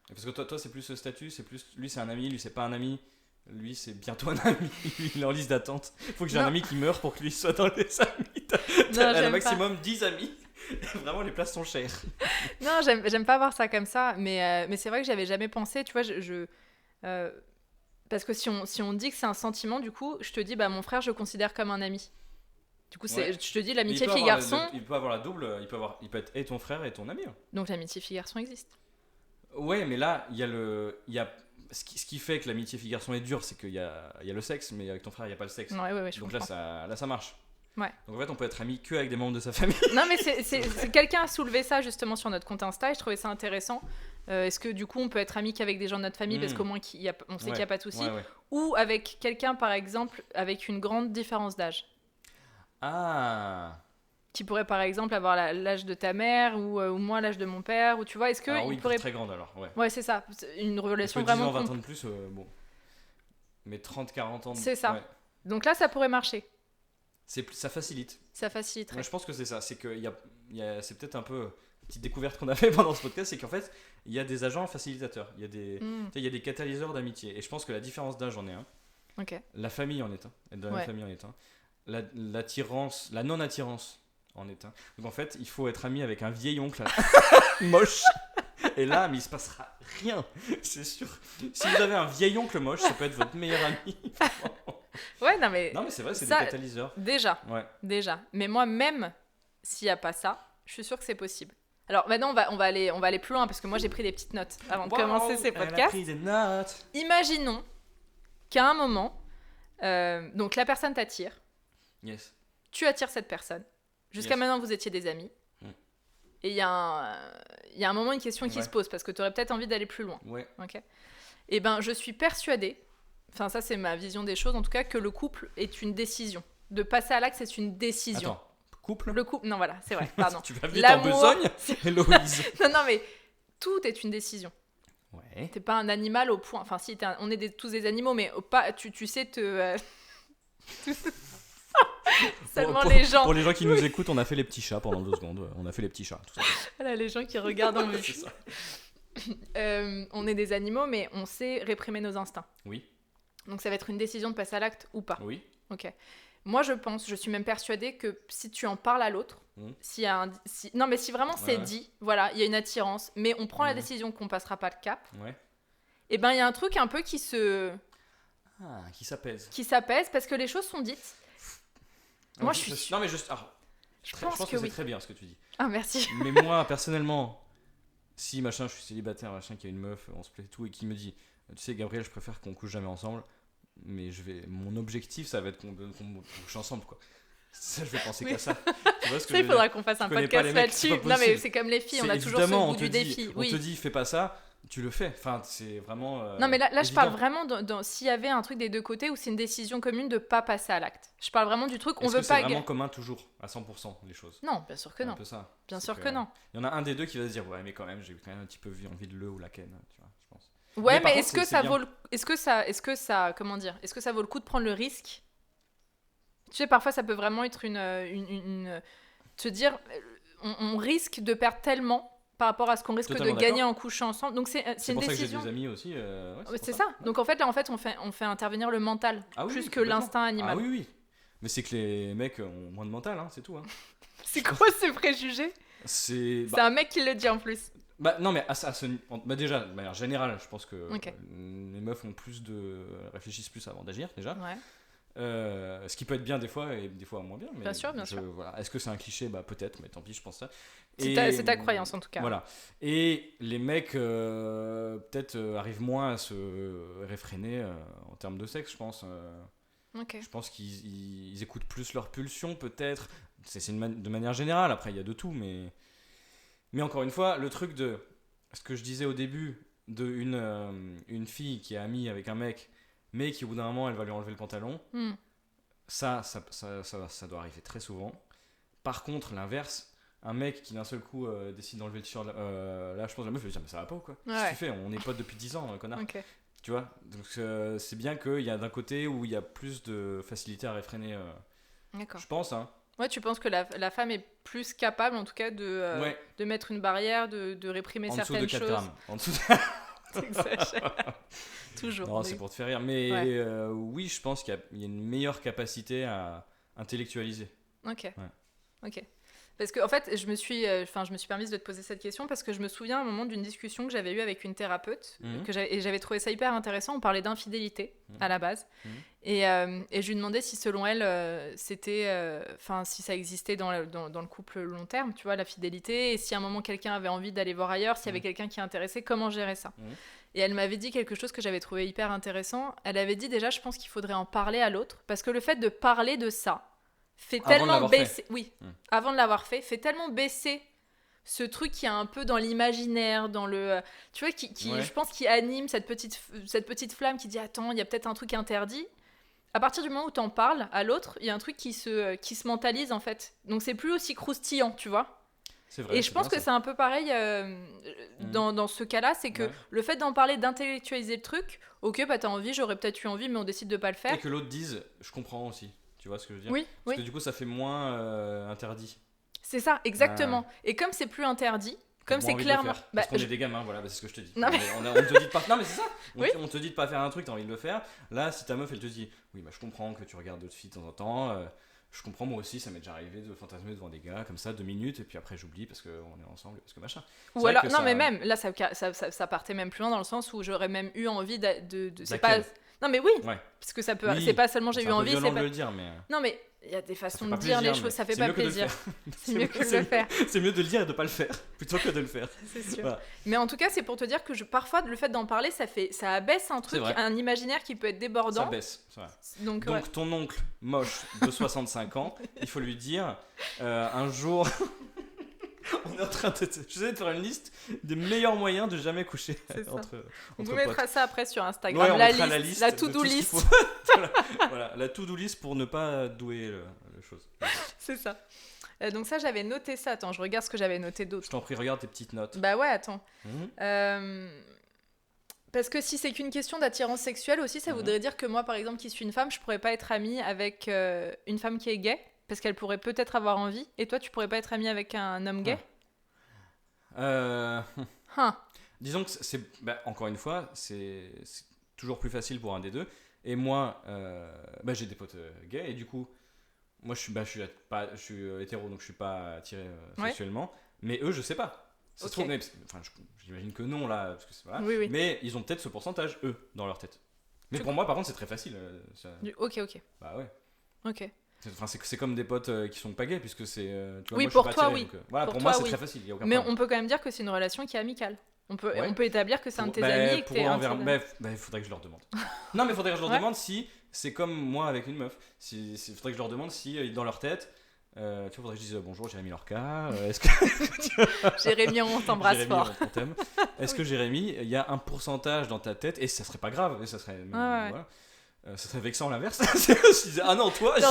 Parce que toi c'est plus ce statut, c'est plus lui c'est un ami, lui c'est pas un ami. Lui c'est bientôt un ami, lui il est en liste d'attente. Faut que j'ai un Non. ami qui meure pour que lui soit dans les amis. Non, T'as j'aime au maximum 10 amis. Vraiment les places sont chères. Non, j'aime pas voir ça comme ça, mais c'est vrai que j'avais jamais pensé, tu vois, parce que si on dit que c'est un sentiment, du coup, je te dis, bah mon frère, je le considère comme un ami. Du coup, Ouais. je te dis, Mais l'amitié il peut fille-garçon, avoir il peut avoir la double, il peut être et ton frère et ton ami. Hein. donc l'amitié fille-garçon existe. Ouais, mais là, il y a ce qui fait que l'amitié fille-garçon est dure, c'est qu'il y a le sexe, mais avec ton frère, il n'y a pas le sexe. Ouais, je Donc comprends. là, ça marche. Ouais. Donc en fait, on peut être ami que avec des membres de sa famille. Non, mais c'est quelqu'un a soulevé ça justement sur notre compte Insta et je trouvais ça intéressant. Est-ce que du coup, on peut être ami qu'avec des gens de notre famille parce qu'au moins, on sait qu'il n'y a pas de souci, Ouais. ou avec quelqu'un, par exemple, avec une grande différence d'âge Ah. qui pourrait par exemple avoir l'âge de ta mère ou moi l'âge de mon père, ou tu vois, est-ce que Alors oui, il pourrait... très grande alors, ouais. Ouais, c'est ça, c'est une relation Parce que 10 vraiment ans, 20 ans de plus, bon. Mais 30, 40 ans de... C'est ça. Ouais. Donc là, ça pourrait marcher, Ça facilite. ça faciliterait. Moi, je pense que c'est ça. C'est que c'est peut-être un peu une petite découverte qu'on a fait pendant ce podcast, c'est qu'en fait, il y a des agents facilitateurs. Il y a des, tu sais, il y a des catalyseurs d'amitié. Et je pense que la différence d'âge en est un. Ok. La famille en est un. Être dans la Ouais. famille en est un. L'attirance, la non-attirance en est un. Donc en fait, il faut être ami avec un vieil oncle moche. Et là, mais il se passera rien, c'est sûr. Si vous avez un vieil oncle moche, ça peut être votre meilleur ami. Ouais, non mais Non, mais c'est vrai, c'est Ça- des catalyseurs. déjà. Mais moi, même s'il n'y a pas ça, je suis sûre que c'est possible. Alors maintenant, on va aller plus loin parce que moi, j'ai pris des petites notes avant de commencer ces Elle a podcasts. pris des notes. Imaginons qu'à un moment, donc la personne t'attire, Yes. tu attires cette personne. Jusqu'à Yes. maintenant, vous étiez des amis. Et il y a un moment, une question qui Ouais. se pose parce que tu aurais peut-être envie d'aller plus loin. Ouais. Ok. Et ben, je suis persuadée, enfin ça c'est ma vision des choses en tout cas, que le couple est une décision. De passer à l'acte, c'est une décision. Attends, couple. Le couple, non voilà, c'est vrai, pardon. Tu vas vite en L'amour, besogne, Héloïse. non mais tout est une décision. Ouais. T'es pas un animal au point, enfin si, on est tous des animaux, mais pas, tu sais te... Seulement les gens. Pour les gens qui nous écoutent, on a fait les petits chats pendant 2 secondes. On a fait les petits chats, tout ça. Voilà, les gens qui regardent en vue. C'est ça. On est des animaux, mais on sait réprimer nos instincts. Oui. Donc ça va être une décision de passer à l'acte ou pas. Oui. Ok. Moi, je suis même persuadée que si tu en parles à l'autre, si vraiment c'est Ouais. dit, voilà, il y a une attirance, mais on prend la Mhm. décision qu'on passera pas le cap, Ouais. et ben il y a un truc un peu qui Qui s'apaise. s'apaise parce que les choses sont dites. Moi, je suis Non, mais juste. Je Je pense pense que que c'est oui. très bien ce que tu dis. Ah, merci. Mais moi, personnellement, si machin, je suis célibataire, machin, qu'il y a une meuf, on se plaît et tout, et qui me dit, tu sais, Gabriel, je préfère qu'on couche jamais ensemble, mais mon objectif, ça va être qu'on couche ensemble, quoi. Ça, je vais penser Oui. qu'à ça. Tu vois ce que Ça, je il veux faudra dire? qu'on fasse un connais pas podcast les mecs, c'est là-dessus. pas Non, mais possible. c'est comme les filles, on C'est a toujours ce évidemment, goût on te du dit, défi. on Oui. te dit, fais pas ça, tu le fais. Enfin, c'est vraiment. Non, mais là je évident. parle vraiment s'il y avait un truc des deux côtés où c'est une décision commune de pas passer à l'acte. Je parle vraiment du truc, on Est-ce veut que pas. c'est vraiment commun toujours, à 100%, les choses? Non, bien sûr que C'est un non. peu ça. Bien C'est sûr que non. Il y en a un des deux qui va se dire, ouais, mais quand même, j'ai quand même un petit peu envie de le ou la ken, tu vois, je pense. Ouais, par mais contre, est-ce que c'est ça bien. vaut comment dire, est-ce que ça vaut le coup de prendre le risque? Tu sais, parfois ça peut vraiment être te dire, on risque de perdre tellement par rapport à ce qu'on risque de Totalement gagner d'accord. en couchant ensemble. Donc c'est C'est une pour ça que j'ai décision. des amis aussi. Ouais, C'est pour ça. Donc en fait, là, on fait intervenir le mental Ah oui, plus oui, que complètement. l'instinct animal. Ah oui, oui. Mais c'est que les mecs ont moins de mental, hein, c'est tout. Hein. C'est quoi ce préjugé? C'est. C'est un mec qui le dit en plus. Bah, non, mais déjà, de manière générale, je pense que Ok. les meufs réfléchissent plus avant d'agir, déjà. Ouais. Ce qui peut être bien des fois et des fois moins bien. Mais Bien sûr, bien sûr. Voilà. Est-ce que c'est un cliché? Bah, peut-être, mais tant pis, je pense ça. C'est ta croyance en tout cas. Voilà. Et les mecs, peut-être, arrivent moins à se réfréner en termes de sexe, je pense. Ok. Je pense qu'ils écoutent plus leur pulsion, peut-être. De manière générale, après, il y a de tout, mais encore une fois, le truc de ce que je disais au début, une fille qui est amie avec un mec, mais qui au bout d'un moment, elle va lui enlever le pantalon, ça doit arriver très souvent. Par contre, l'inverse, un mec qui d'un seul coup décide d'enlever le t-shirt, là, je pense que la meuf, elle va dire, mais ça va pas ou quoi? Qu'est-ce que tu fais? On est potes depuis 10 ans, connard. Ok. Tu vois? Donc, c'est bien qu'il y a d'un côté où il y a plus de facilité à réfréner, D'accord. je pense, hein. Ouais, tu penses que la femme est plus capable, en tout cas, Ouais. de mettre une barrière, de réprimer En dessous certaines de 4 choses. grammes. En dessous T'exagères. Toujours. Non, mais- c'est pour te faire rire. Mais Ouais. oui, je pense qu'il y a une meilleure capacité à intellectualiser. Ok. Ok. Parce que en fait, je me suis permise de te poser cette question parce que je me souviens à un moment d'une discussion que j'avais eue avec une thérapeute et j'avais trouvé ça hyper intéressant. On parlait d'infidélité à la base et je lui demandais si selon elle c'était, si ça existait dans le couple long terme, tu vois, la fidélité, et si à un moment quelqu'un avait envie d'aller voir ailleurs, s'il y avait quelqu'un qui intéressait, comment gérer ça. Et elle m'avait dit quelque chose que j'avais trouvé hyper intéressant. Elle avait dit déjà, je pense qu'il faudrait en parler à l'autre parce que le fait de parler de ça fait Avant de tellement l'avoir baisser, avant de l'avoir fait tellement baisser ce truc qui est un peu dans l'imaginaire, dans le, tu vois, qui je pense qui anime cette petite flamme qui dit attends, il y a peut-être un truc interdit. À partir du moment où t'en parles à l'autre, il y a un truc qui se mentalise en fait. Donc c'est plus aussi croustillant, tu vois. C'est vrai. Et je pense que c'est un peu pareil dans ce cas-là, c'est que le fait d'en parler, d'intellectualiser le truc, ok, bah t'as envie, j'aurais peut-être eu envie, mais on décide de pas le faire. Et que l'autre dise, je comprends aussi. Tu vois ce que je veux dire? Oui, Parce que du coup, ça fait moins interdit. C'est ça, exactement. Et comme c'est plus interdit, comme c'est clairement. Parce qu'on est des gamins, voilà, c'est ce que je te dis. Non, mais... on te dit de pas. Non, mais c'est ça. Oui. On te dit de pas faire un truc, t'as envie de le faire. Là, si ta meuf, elle te dit, oui, bah je comprends que tu regardes d'autres filles de temps en temps. Je comprends, moi aussi, ça m'est déjà arrivé de fantasmer devant des gars comme ça 2 minutes et puis après j'oublie parce qu'on est ensemble, parce que machin. Ou alors, non, mais même là, ça partait même plus loin dans le sens où j'aurais même eu envie de c'est pas. Non, mais oui, parce que ça peut. Oui. C'est pas seulement j'ai eu envie, c'est pas. de le dire, mais. Non, mais il y a des façons de plaisir, dire les choses, ça fait pas plaisir. C'est mieux que de le faire. C'est mieux de le dire et de pas le faire plutôt que de le faire. C'est sûr. Voilà. Mais en tout cas, c'est pour te dire que parfois, le fait d'en parler, ça abaisse un truc, un imaginaire qui peut être débordant. Ça baisse. Donc ton oncle moche de 65 ans, il faut lui dire un jour. On est en train j'essaie de faire une liste des meilleurs moyens de jamais coucher entre on potes. mettra ça après sur Instagram. Ouais, la liste, la to-do list. Voilà, la to-do list pour ne pas douer la chose. C'est ça. Donc ça, j'avais noté ça. Attends, je regarde ce que j'avais noté d'autre. Je t'en prie, regarde tes petites notes. Bah ouais, attends. Parce que si c'est qu'une question d'attirance sexuelle aussi, ça voudrait dire que moi, par exemple, qui suis une femme, je pourrais pas être amie avec une femme qui est gay. Parce qu'elle pourrait peut-être avoir envie. Et toi, tu pourrais pas être amie avec un homme gay? Disons que encore une fois, c'est toujours plus facile pour un des deux. Et moi, j'ai des potes gays. Et du coup, moi, je suis hétéro, donc je suis pas attiré sexuellement. Mais eux, je sais pas. J'imagine que non, là. Parce que voilà. Oui. Mais ils ont peut-être ce pourcentage, eux, dans leur tête. Mais pour moi, par contre, c'est très facile. Ok. Bah ouais. Ok. C'est comme des potes qui sont pas gays, puisque c'est. Tu vois, Oui, moi, pour je suis toi, pas attiré, oui. donc, voilà, pour Pour moi, toi, c'est oui. très facile. Y a aucun Mais problème. on peut quand même dire que c'est une relation qui est amicale. On peut Ouais. établir que c'est un de tes Bah, amis et que pour t'es un envers. de tes amis. Il faudrait que je leur demande. Non, mais il faudrait que je leur Ouais. demande si c'est comme moi avec une meuf. Il faudrait que je leur demande si, dans leur tête, tu vois, faudrait que je dise bonjour Jérémy Lorca. Est-ce que. Jérémy, on t'embrasse Jérémy, fort. on t'aime. Est-ce que Jérémy, il y a un pourcentage dans ta tête, et ça serait pas grave, et ça serait. Ouais. Voilà. Ça serait vexant l'inverse. Je disais, ah non, toi, Non,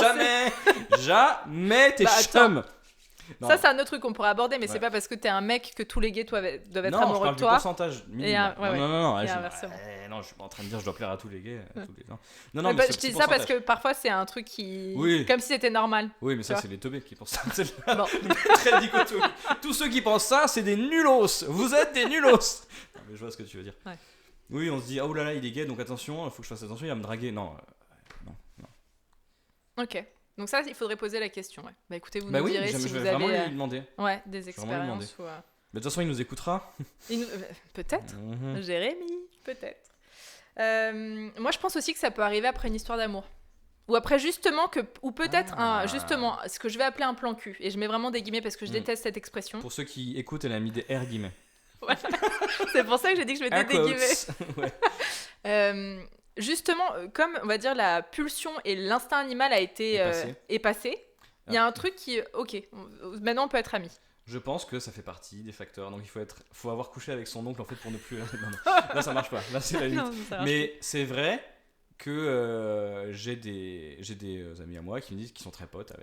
jamais t'es Bah, attends. chum. Non. Ça, c'est un autre truc qu'on pourrait aberder, mais Ouais. c'est pas parce que t'es un mec que tous les gays doivent être Non, je amoureux parle de du toi. pourcentage minimum. ouais, Non, et je, inversement. non, je suis pas en train de dire je dois plaire à tous les gays. Ouais. Non, Mais mais bah, c'est je te dis petit ça parce pourcentage. que parfois c'est un truc qui. Oui. Comme si c'était normal. Oui, mais ça, vois. c'est les teubés qui pensent ça. Bon. Très dichotomie. Tous ceux qui pensent ça, c'est des nulos. Vous êtes des nulos. Non, mais je vois ce que tu veux dire. Ouais. Oui, on se dit, oh là là, il est gay, donc attention, il faut que je fasse attention, il va me draguer. Non. Ok. Donc ça, il faudrait poser la question. Ouais. Bah écoutez, vous Bah nous oui, direz je si vais vous vraiment avez lui demander. des vais vraiment lui demander. expériences. Ou, Mais de toute façon, il nous écoutera. Peut-être. Mhm. Jérémy, peut-être. Moi, je pense aussi que ça peut arriver après une histoire d'amour. Ou après justement ou peut-être justement ce que je vais appeler un plan cul. Et je mets vraiment des guillemets parce que je déteste cette expression. Pour ceux qui écoutent, elle a mis des R guillemets. Voilà. C'est pour ça que j'ai dit que je mettais Air des guillemets. quotes. Ouais. Justement, comme on va dire la pulsion et l'instinct animal est passé, il y a un truc qui, ok, maintenant on peut être amis. Je pense que ça fait partie des facteurs. Donc il faut avoir couché avec son oncle en fait pour ne plus. Non. Là ça marche pas. Là c'est la limite. Non, ça marche Mais c'est vrai que j'ai des amis à moi qui me disent qu'ils sont très potes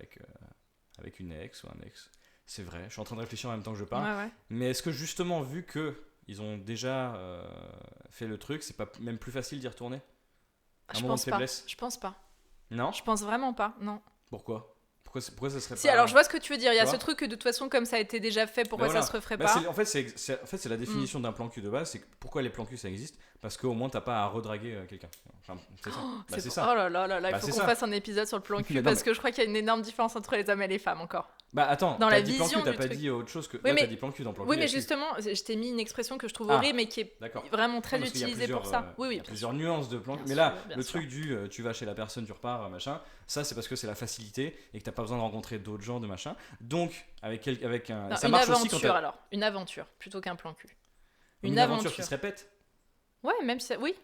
avec une ex ou un ex. C'est vrai. Je suis en train de réfléchir en même temps que je pas. parle. Ouais. Mais est-ce que justement vu que ils ont déjà fait le truc, c'est pas même plus facile d'y retourner? Un moment de faiblesse? Je pense pas. Non. Je pense vraiment pas. Non. Pourquoi ça serait Si, pas... alors je vois ce que tu veux dire. Il y a Tu ce vois truc que de toute façon, comme ça a été déjà fait, pourquoi Ben voilà. ça se referait Bah, pas? en fait, c'est la définition d'un plan cul de base. C'est pourquoi les plans cul ça existe? Parce qu'au moins t'as pas à redraguer quelqu'un. Enfin, c'est ça. Bah, c'est ça. Oh là là là là, il Bah, faut c'est qu'on ça. fasse un épisode sur le plan cul Mais non, parce mais- que je crois qu'il y a une énorme différence entre les hommes et les femmes encore. Bah attends, Dans t'as la dit plan vision cul, t'as du pas truc. dit autre chose que. Oui, Là, mais- t'as dit plan cul dans plan cul. Oui, il y mais a cul. justement, je t'ai mis une expression que je trouve Ah, horrible mais qui est D'accord. vraiment très Non, parce qu'il y a utilisée pour ça. Oui, il y oui, a bien plusieurs sûr. nuances de plan cul. Bien Mais là, sûr, bien le sûr. truc du tu vas chez la personne, tu repars, machin, ça c'est parce que c'est la facilité et que t'as pas besoin de rencontrer d'autres gens, de machin. Donc, avec un. Non, Ça une marche aussi quand aventure t'as. alors, une aventure plutôt qu'un plan cul. Une aventure qui se répète. Ouais, même si ça... Oui.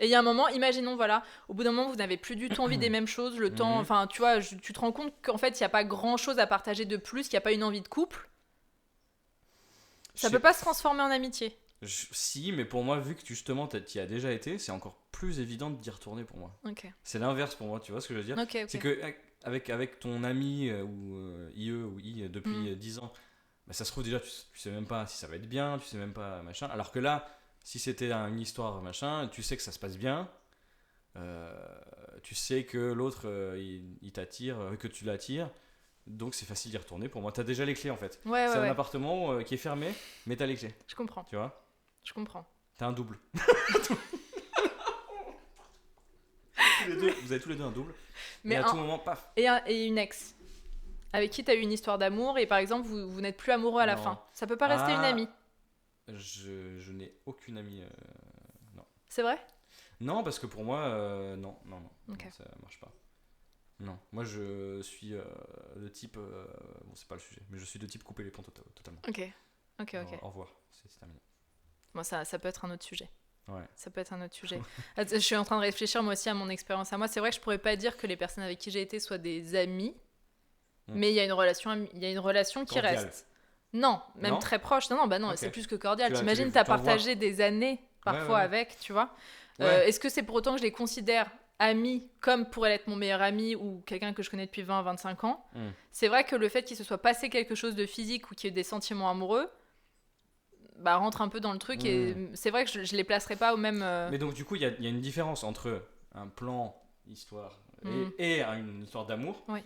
Et il y a un moment, imaginons, voilà, au bout d'un moment, vous n'avez plus du tout envie des mêmes choses, le temps, Mhm. enfin, tu vois, tu te rends compte qu'en fait, il n'y a pas grand-chose à partager de plus, qu'il n'y a pas une envie de couple. Ça Je peut sais- pas se transformer en amitié. Si, mais pour moi, vu que justement tu y as déjà été, c'est encore plus évident d'y retourner pour moi. Ok. C'est l'inverse pour moi, tu vois ce que je veux dire? Ok, ok. C'est que avec ton ami ou IE ou I depuis 10 ans, bah, ça se trouve déjà tu sais même pas si ça va être bien, tu sais même pas machin. Alors que là, si c'était une histoire machin, tu sais que ça se passe bien, tu sais que l'autre il t'attire, que tu l'attires, donc c'est facile d'y retourner pour moi. T'as déjà les clés en fait. Ouais, C'est ouais, un ouais. appartement qui est fermé, mais t'as les clés, Je comprends, tu vois? je comprends. T'as un double. Vous avez tous les deux un double. Mais et à tout moment, paf. et une ex avec qui tu as eu une histoire d'amour et par exemple, vous n'êtes plus amoureux à la Non. fin. Ça peut pas rester une Ah. amie. Je n'ai aucune amie. Non. C'est vrai? Non, parce que pour moi, non. Ok. Non, ça marche pas. Non. Moi, je suis de type. Bon, c'est pas le sujet, mais je suis de type couper les ponts totalement. Ok. Ok. Au revoir, c'est terminé. Bon, ça peut être un autre sujet. Ouais. Ça peut être un autre sujet. Je suis en train de réfléchir moi aussi à mon expérience à moi. C'est vrai que je pourrais pas dire que les personnes avec qui j'ai été soient des amis, mais il y a une relation qui Cordiale. reste. Non, même Non très proche. Non, bah non, Ok. c'est plus que cordial. Tu T'imagines, les t'as t'envoies. partagé des années parfois ouais. avec, tu vois. Ouais. Est-ce que c'est pour autant que je les considère amis comme pourrait l'être mon meilleur ami ou quelqu'un que je connais depuis 20-25 ans? C'est vrai que le fait qu'il se soit passé quelque chose de physique ou qu'il y ait des sentiments amoureux, bah, rentre un peu dans le truc et c'est vrai que je les placerai pas au même... Mais donc, du coup, il y a une différence entre un plan, histoire, et une histoire d'amour. Oui.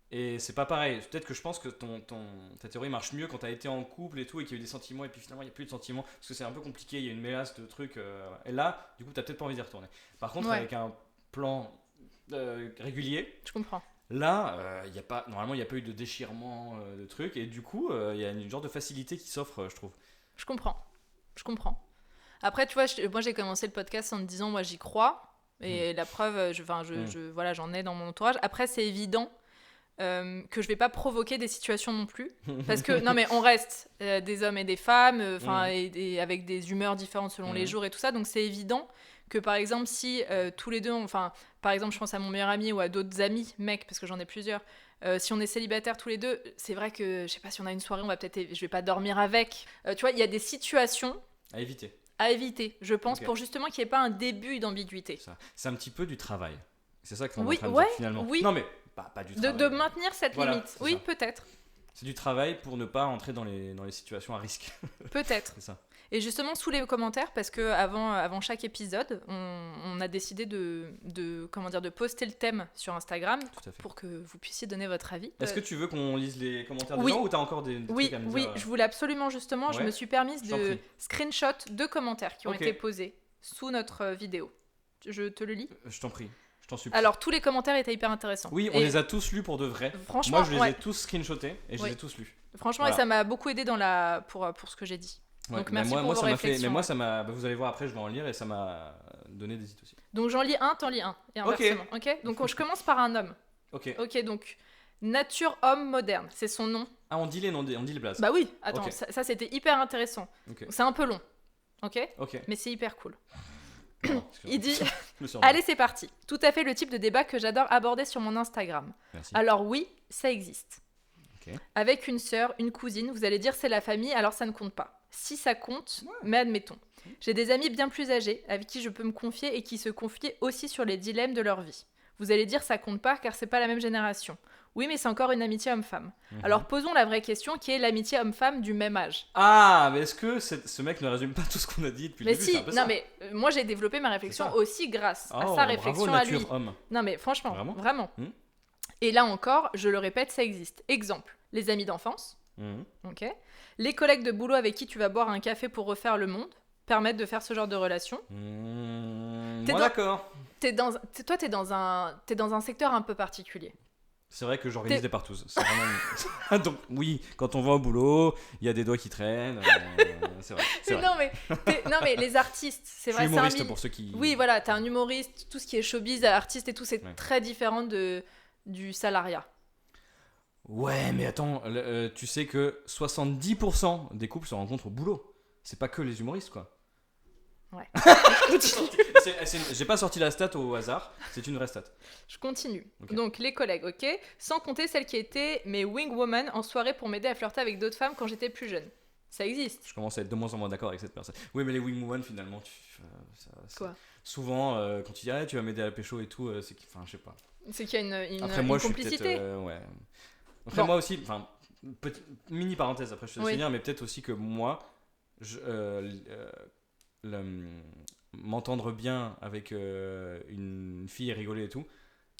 Et c'est pas pareil. Peut-être que je pense que ta théorie marche mieux quand t'as été en couple et tout, et qu'il y a eu des sentiments, et puis finalement il n'y a plus de sentiments, parce que c'est un peu compliqué, il y a une mélasse de trucs. Et là, du coup, t'as peut-être pas envie d'y retourner. Par contre, Ouais. avec un plan régulier, Je comprends. là, normalement, il n'y a pas eu de déchirement de trucs, et du coup, il y a une genre de facilité qui s'offre, je trouve. Je comprends. Après, tu vois, moi j'ai commencé le podcast en me disant, moi j'y crois. Et la preuve, voilà, j'en ai dans mon entourage. Après, c'est évident que je vais pas provoquer des situations non plus. Parce que, non mais on reste des hommes et des femmes, et avec des humeurs différentes selon les jours et tout ça, donc c'est évident que par exemple si tous les deux, par exemple je pense à mon meilleur ami ou à d'autres amis, mecs, parce que j'en ai plusieurs, si on est célibataires tous les deux, c'est vrai que, je sais pas, si on a une soirée, je vais pas dormir avec. Tu vois, il y a des situations à éviter. À éviter, je pense, pour justement qu'il n'y ait pas un début d'ambiguïté. C'est un petit peu du travail. C'est ça qu'on est en train de dire finalement. Oui. Non mais pas du travail. De maintenir cette limite. Oui, ça. Peut-être. C'est du travail pour ne pas entrer dans les situations à risque. Peut-être. C'est ça. Et justement, sous les commentaires, parce que avant chaque épisode, on a décidé de poster le thème sur Instagram pour que vous puissiez donner votre avis. Est-ce que tu veux qu'on lise les commentaires des gens ou t'as encore des trucs à me dire? Oui, je voulais absolument justement, je me suis permise de screenshot 2 commentaires qui ont été posés sous notre vidéo. Je te le lis? Je t'en prie. Je t'en supplie. Alors, tous les commentaires étaient hyper intéressants. Oui, on les a tous lus pour de vrai. Franchement, moi, je les ai tous screenshotés et je les ai tous lus. Franchement, et ça m'a beaucoup aidé pour ce que j'ai dit. Ouais, donc merci pour vos réflexions. Mais moi, ça m'a. Vous allez voir après, je vais en lire et ça m'a donné des idées aussi. Donc j'en lis un, t'en lis un. Et inversement. Ok. Donc je commence par un homme. Ok, donc Nature Homme Moderne, c'est son nom. Ah, on dit les noms, on dit les blases. Bah oui, attends, ça c'était hyper intéressant. C'est un peu long. Ok. Mais c'est hyper cool. Il dit allez, c'est parti. Tout à fait le type de débat que j'adore aborder sur mon Instagram. Merci. Alors oui, ça existe. Avec une sœur, une cousine, vous allez dire c'est la famille, alors ça ne compte pas. Si ça compte, mais admettons. J'ai des amis bien plus âgés avec qui je peux me confier et qui se confient aussi sur les dilemmes de leur vie. Vous allez dire ça compte pas car c'est pas la même génération. Oui, mais c'est encore une amitié homme-femme. Alors posons la vraie question qui est l'amitié homme-femme du même âge. Ah, mais est-ce que ce mec ne résume pas tout ce qu'on a dit depuis le début? Mais si, non mais moi j'ai développé ma réflexion aussi grâce à sa réflexion à lui. Homme. Non mais franchement, vraiment. Et là encore, je le répète, ça existe. Exemple, les amis d'enfance, les collègues de boulot avec qui tu vas boire un café pour refaire le monde, permettent de faire ce genre de relation. Moi d'accord. Toi, t'es dans un secteur un peu particulier. C'est vrai que j'organise des partous. C'est vraiment... Donc oui, quand on va au boulot, il y a des doigts qui traînent. C'est vrai. Non mais les artistes, c'est vrai. Je suis humoriste pour ceux qui... Oui, voilà, t'es un humoriste, tout ce qui est showbiz, artiste et tout, c'est très différent du salariat. Ouais, mais attends, tu sais que 70% des couples se rencontrent au boulot. C'est pas que les humoristes, quoi. Ouais. J'ai pas sorti la stat au hasard, c'est une vraie stat. Je continue. Donc les collègues, sans compter celle qui était mes wingwoman en soirée pour m'aider à flirter avec d'autres femmes quand j'étais plus jeune. Ça existe. Je commence à être de moins en moins d'accord avec cette personne. Oui, mais les wingwoman finalement, quoi souvent quand tu dis tu vas m'aider à la pécho et tout, c'est enfin je sais pas. C'est qu'il y a une après moi, complicité. Je suis ouais. Après moi aussi, enfin mini parenthèse après je te laisse finir, mais peut-être aussi que moi m'entendre bien avec une fille et rigoler et tout,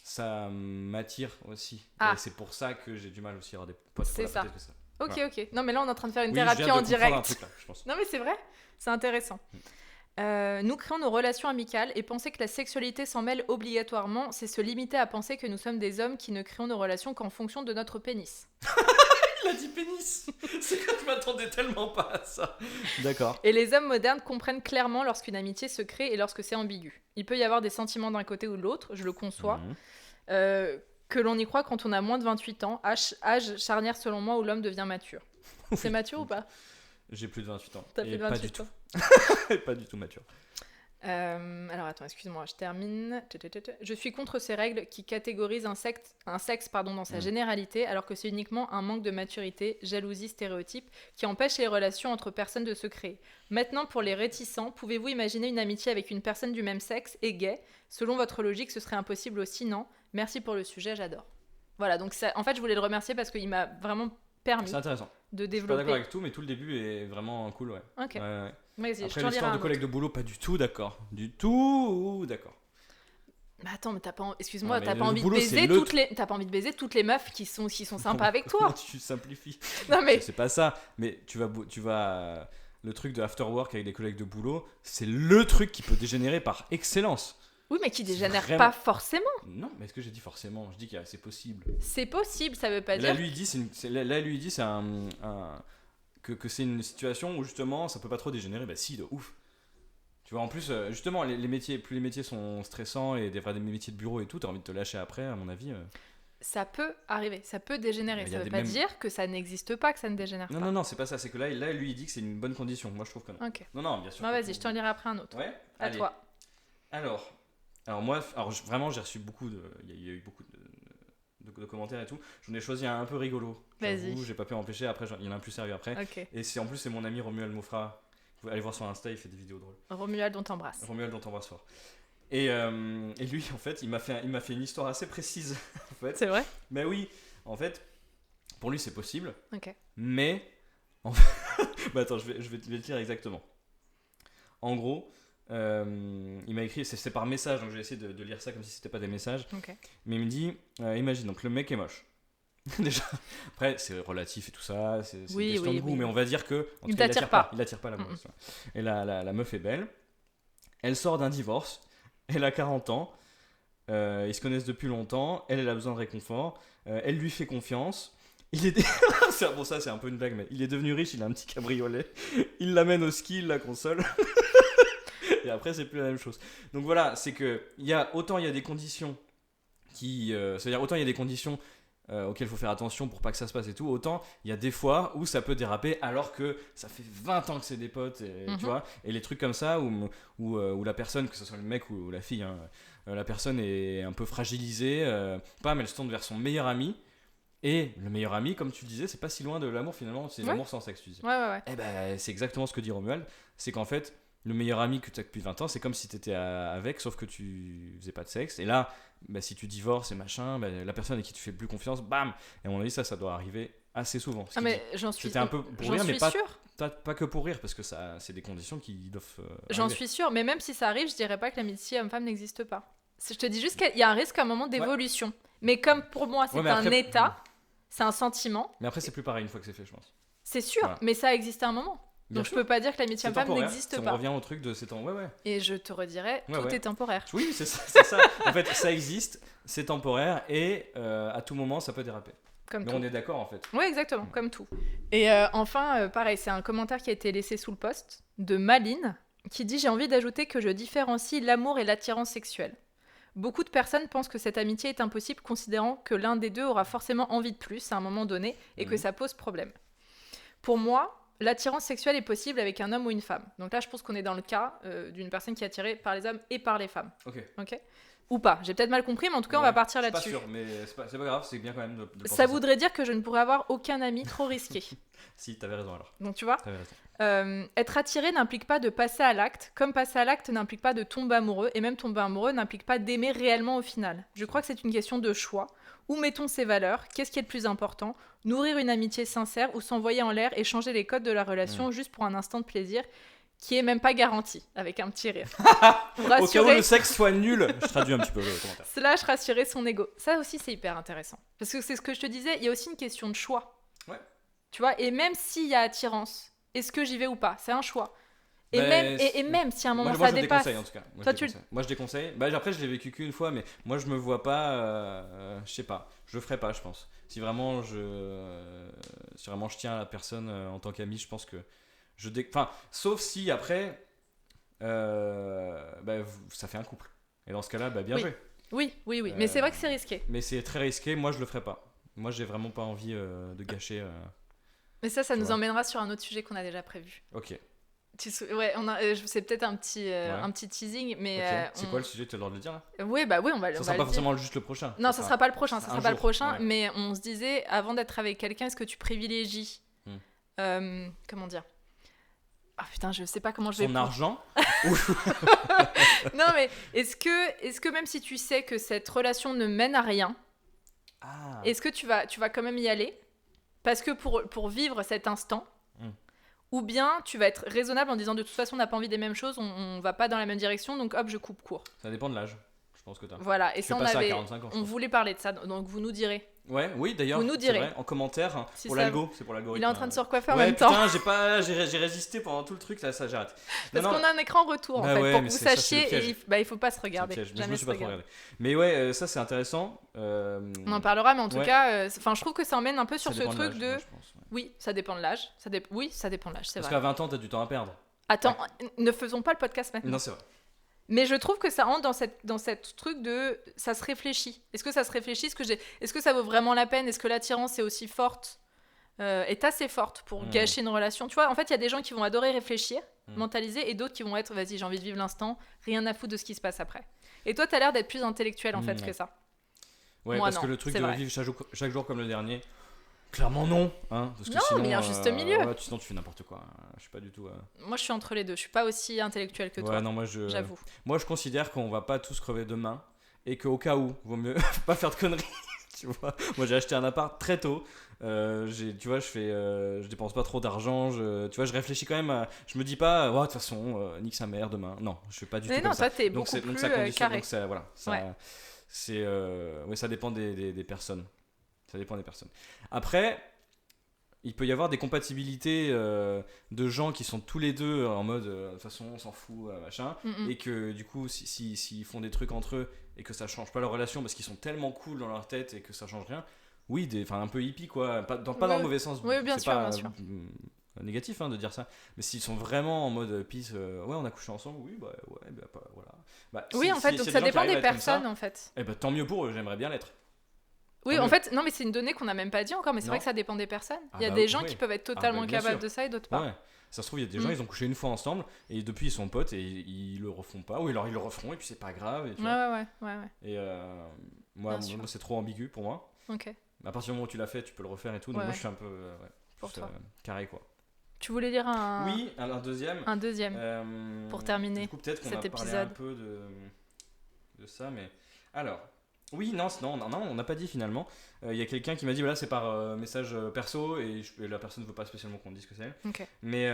ça m'attire aussi. Et c'est pour ça que j'ai du mal aussi à avoir des potes. C'est ça. Ok. Non mais là on est en train de faire une thérapie en direct. Un truc, là, je pense. Non mais c'est vrai, c'est intéressant. Nous créons nos relations amicales et penser que la sexualité s'en mêle obligatoirement, c'est se limiter à penser que nous sommes des hommes qui ne créons nos relations qu'en fonction de notre pénis. Il a dit pénis. C'est que je m'attendais tellement pas à ça. D'accord. Et les hommes modernes comprennent clairement lorsqu'une amitié se crée et lorsque c'est ambigu. Il peut y avoir des sentiments d'un côté ou de l'autre, je le conçois. Que l'on y croit quand on a moins de 28 ans, âge charnière selon moi où l'homme devient mature. C'est mature ou pas? J'ai plus de 28 ans. T'as plus de 28 ans. Pas du tout mature. Alors attends, excuse-moi, je termine. Je suis contre ces règles qui catégorisent un sexe dans sa généralité, alors que c'est uniquement un manque de maturité, jalousie, stéréotype, qui empêche les relations entre personnes de se créer. Maintenant, pour les réticents, pouvez-vous imaginer une amitié avec une personne du même sexe et gay? Selon votre logique, ce serait impossible aussi, non? Merci pour le sujet, j'adore. Voilà, donc ça, en fait, je voulais le remercier parce qu'il m'a vraiment permis de développer. Je suis pas d'accord avec tout, mais tout le début est vraiment cool, ouais. Ok. Ouais. Vas-y, après l'histoire de collègues de boulot, pas du tout d'accord. Du tout d'accord. Mais attends, mais t'as pas envie de baiser toutes les meufs qui sont sympas avec toi. Tu simplifies. Non mais c'est pas ça. Mais tu vas le truc de after work avec des collègues de boulot, c'est le truc qui peut dégénérer par excellence. Oui, mais qui dégénère pas forcément. Non, mais est-ce que j'ai dit forcément? Je dis que c'est possible. C'est possible, ça veut pas dire. Là, lui dit, c'est que c'est une situation où justement ça peut pas trop dégénérer. Bah si, de ouf. Tu vois, en plus, justement, plus les métiers sont stressants et des métiers de bureau et tout, t'as envie de te lâcher après, à mon avis. ça peut arriver, ça peut dégénérer. Il y Ça a veut pas dire que ça n'existe pas, que ça ne dégénère pas. Non, c'est pas ça. C'est que là, lui, il dit que c'est une bonne condition. Moi, je trouve que non. Ok. Non, bien sûr. Bon, vas-y, je t'en lirai après un autre. Ouais. À Allez. toi. Alors moi, vraiment, j'ai reçu beaucoup de. Il y a eu beaucoup de commentaires et tout. J'en ai choisi un peu rigolo. Vas-y. J'ai pas pu m'empêcher. Après, il y en a un plus sérieux après. Ok. Et en plus, c'est mon ami Romuald Moufra. Vous pouvez aller voir sur Insta, il fait des vidéos drôles. Romuald, on t'embrasse. Romuald, on t'embrasse fort. Et lui, en fait, il m'a fait une histoire assez précise. En fait. C'est vrai? Mais oui, en fait, pour lui, c'est possible. Ok. Mais. Bah attends, je vais te le dire exactement. En gros, il m'a écrit, c'est par message, donc j'ai essayé de lire ça comme si c'était pas des messages. Ok. Mais il me dit, imagine, donc le mec est moche. Déjà, après, c'est relatif et tout ça, c'est une question de goût, mais on va dire que. Il t'attire pas. Il attire pas la meuf. Et la meuf est belle. Elle sort d'un divorce. Elle a 40 ans. Ils se connaissent depuis longtemps. Elle a besoin de réconfort. Elle lui fait confiance. Il est bon, ça c'est un peu une blague, mais il est devenu riche, il a un petit cabriolet. Il l'amène au ski, il la console. Et après, c'est plus la même chose. Donc voilà, c'est que autant il y a des conditions c'est-à-dire autant il y a des conditions auxquelles il faut faire attention pour pas que ça se passe et tout, autant il y a des fois où ça peut déraper alors que ça fait 20 ans que c'est des potes, et, tu vois, et les trucs comme ça où la personne, que ce soit le mec ou la fille, hein, la personne est un peu fragilisée, elle se tourne vers son meilleur ami. Et le meilleur ami, comme tu le disais, c'est pas si loin de l'amour finalement, c'est l'amour sans sexe, tu dis. Ouais. Et ben, c'est exactement ce que dit Romuald, c'est qu'en fait, le meilleur ami que tu as depuis 20 ans, c'est comme si tu étais avec, sauf que tu faisais pas de sexe. Et là, si tu divorces et machin, la personne à qui tu fais plus confiance, bam. Et à mon avis, ça doit arriver assez souvent. Mais j'en suis. C'était un peu pour rire, mais pas que pour rire, parce que ça, c'est des conditions qui doivent. J'en suis sûre, mais même si ça arrive, je dirais pas que l'amitié homme-femme n'existe pas. Je te dis juste qu'il y a un risque à un moment d'évolution. Mais comme pour moi, c'est un état, c'est un sentiment. Mais après, c'est plus pareil une fois que c'est fait, je pense. C'est sûr, voilà. Mais ça existe à un moment. Donc je peux pas dire que l'amitié homme-femme n'existe pas. On revient au truc de c'est ouais. Et je te redirais, tout est temporaire. Oui, c'est ça. En fait, ça existe, c'est temporaire et à tout moment, ça peut déraper. Comme mais tout. On est d'accord en fait. Oui, exactement, comme tout. Et enfin, pareil, c'est un commentaire qui a été laissé sous le post de Maline qui dit « J'ai envie d'ajouter que je différencie l'amour et l'attirance sexuelle. Beaucoup de personnes pensent que cette amitié est impossible considérant que l'un des deux aura forcément envie de plus à un moment donné et que ça pose problème. Pour moi, l'attirance sexuelle est possible avec un homme ou une femme. Donc là, je pense qu'on est dans le cas d'une personne qui est attirée par les hommes et par les femmes. Ok. Ou pas. J'ai peut-être mal compris, mais en tout cas, on va partir là-dessus. Je suis pas sûr, mais c'est pas grave, c'est bien quand même de penser ça voudrait dire que je ne pourrais avoir aucun ami trop risqué. Si, t'avais raison alors. Donc tu vois, être attiré n'implique pas de passer à l'acte, comme passer à l'acte n'implique pas de tomber amoureux, et même tomber amoureux n'implique pas d'aimer réellement au final. Je crois que c'est une question de choix. Où mettons ses valeurs? Qu'est-ce qui est le plus important? Nourrir une amitié sincère ou s'envoyer en l'air et changer les codes de la relation juste pour un instant de plaisir qui est même pas garanti, avec un petit rire. Au cas où le sexe soit nul, je traduis un petit peu le commentaire. Slash rassurer son ego. Ça aussi, c'est hyper intéressant. Parce que c'est ce que je te disais, il y a aussi une question de choix. Ouais. Tu vois, et même s'il y a attirance, est-ce que j'y vais ou pas? C'est un choix. Et, même si à un moment ça dépasse. Moi, je déconseille en tout cas. Moi, je déconseille. Après, je l'ai vécu qu'une fois, mais moi, je me vois pas. Je sais pas. Je le ferai pas, je pense. Si vraiment je tiens à la personne en tant qu'ami, je pense que. Sauf si après, ça fait un couple. Et dans ce cas-là, bien joué. Oui. Mais c'est vrai que c'est risqué. Mais c'est très risqué. Moi, je le ferai pas. Moi, j'ai vraiment pas envie de gâcher. Mais ça nous emmènera sur un autre sujet qu'on a déjà prévu. Ok. C'est peut-être un petit teasing, mais okay. C'est quoi le sujet? Tu as le droit de le dire là? Oui, on va. Ça sera pas forcément juste le prochain. Non, ça sera pas le prochain. Ça sera pas le prochain. Ouais. Mais on se disait, avant d'être avec quelqu'un, est-ce que tu privilégies comment dire? Ah putain, je sais pas comment je vais. Son argent. Non, mais est-ce que même si tu sais que cette relation ne mène à rien, est-ce que tu vas quand même y aller parce que pour vivre cet instant, ou bien tu vas être raisonnable en disant de toute façon on n'a pas envie des mêmes choses, on va pas dans la même direction, donc hop, je coupe court. Ça dépend de l'âge. Je pense que t'as. Voilà, et ça on voulait parler de ça, donc vous nous direz. Oui, d'ailleurs, vous nous direz. C'est vrai, en commentaire, si pour l'algo, c'est pour l'algorithme. Il est en train de se recoiffer en même temps. Putain, j'ai résisté pendant tout le truc, là, ça j'arrête. Parce qu'on a un écran retour, en fait, pour que vous sachiez, il faut pas se regarder. Je me suis pas trop regardé. Mais ouais, ça c'est intéressant. On en parlera, mais en tout cas, je trouve que ça emmène un peu sur ce truc de... Moi, je pense, oui, ça dépend de l'âge. Oui, ça dépend de l'âge, c'est vrai. Parce qu'à 20 ans, t'as du temps à perdre. Attends, ne faisons pas le podcast maintenant. Non, c'est vrai. Mais je trouve que ça entre dans cette truc de ça se réfléchit. Est-ce que ça se réfléchit? Est-ce que ça vaut vraiment la peine? Est-ce que l'attirance est aussi forte, est assez forte pour gâcher une relation? Tu vois, en fait, il y a des gens qui vont adorer réfléchir, mentaliser, et d'autres qui vont être vas-y, j'ai envie de vivre l'instant, rien à foutre de ce qui se passe après. Et toi, t'as l'air d'être plus intellectuel en fait que ça. Ouais, Moi, parce non, que le truc c'est de vrai. vivre chaque jour comme le dernier, clairement non. Hein, parce que Non, sinon, mais il y a un juste milieu. Ouais, sinon, tu fais n'importe quoi. Je suis pas du tout. Moi, je suis entre les deux. Je suis pas aussi intellectuelle que toi. Ouais, non, J'avoue. Moi, je considère qu'on va pas tous crever demain et qu'au cas où, vaut mieux pas faire de conneries. Tu vois, moi j'ai acheté un appart très tôt. Tu vois, je dépense pas trop d'argent. Tu vois, je réfléchis quand même. Je me dis pas, de toute façon, nique sa mère demain. Non, je fais pas du tout Mais comme non, ça. toi, t'es Donc beaucoup plus ça conditionne. carré. Donc ça, voilà, ça, Ouais. ça dépend des personnes. Ça dépend des personnes. Après, il peut y avoir des compatibilités de gens qui sont tous les deux en mode de toute façon on s'en fout machin, et que du coup s'ils font des trucs entre eux et que ça change pas leur relation parce qu'ils sont tellement cool dans leur tête et que ça change rien, oui, un peu hippie quoi, pas dans le mauvais sens, oui, bien c'est sûr, pas bien sûr. Négatif de dire ça, mais s'ils sont vraiment en mode peace, ouais on a couché ensemble, oui voilà. Oui, en fait, donc ça dépend des personnes en fait. Et tant mieux pour eux, j'aimerais bien l'être. Oui, en fait, non, mais c'est une donnée qu'on n'a même pas dit encore, mais c'est vrai que ça dépend des personnes. Il y a des gens qui peuvent être totalement capables de ça et d'autres pas. Ouais. Ça se trouve, il y a des gens, ils ont couché une fois ensemble et depuis ils sont potes et ils le refont pas, ou alors ils le referont et puis c'est pas grave. Et Ouais. Et moi c'est trop ambigu pour moi. Ok. À partir du moment où tu l'as fait, tu peux le refaire et tout, donc moi je suis un peu pour toi. Carré quoi. Tu voulais lire un. Oui, un deuxième. Un deuxième. Pour terminer. Du coup, peut-être qu'on cet a parlé épisode. un peu de ça, mais. Alors. Oui, non, on n'a pas dit finalement. Il y a quelqu'un qui m'a dit, voilà, c'est par message perso et la personne ne veut pas spécialement qu'on dise ce que c'est. Ok. Mais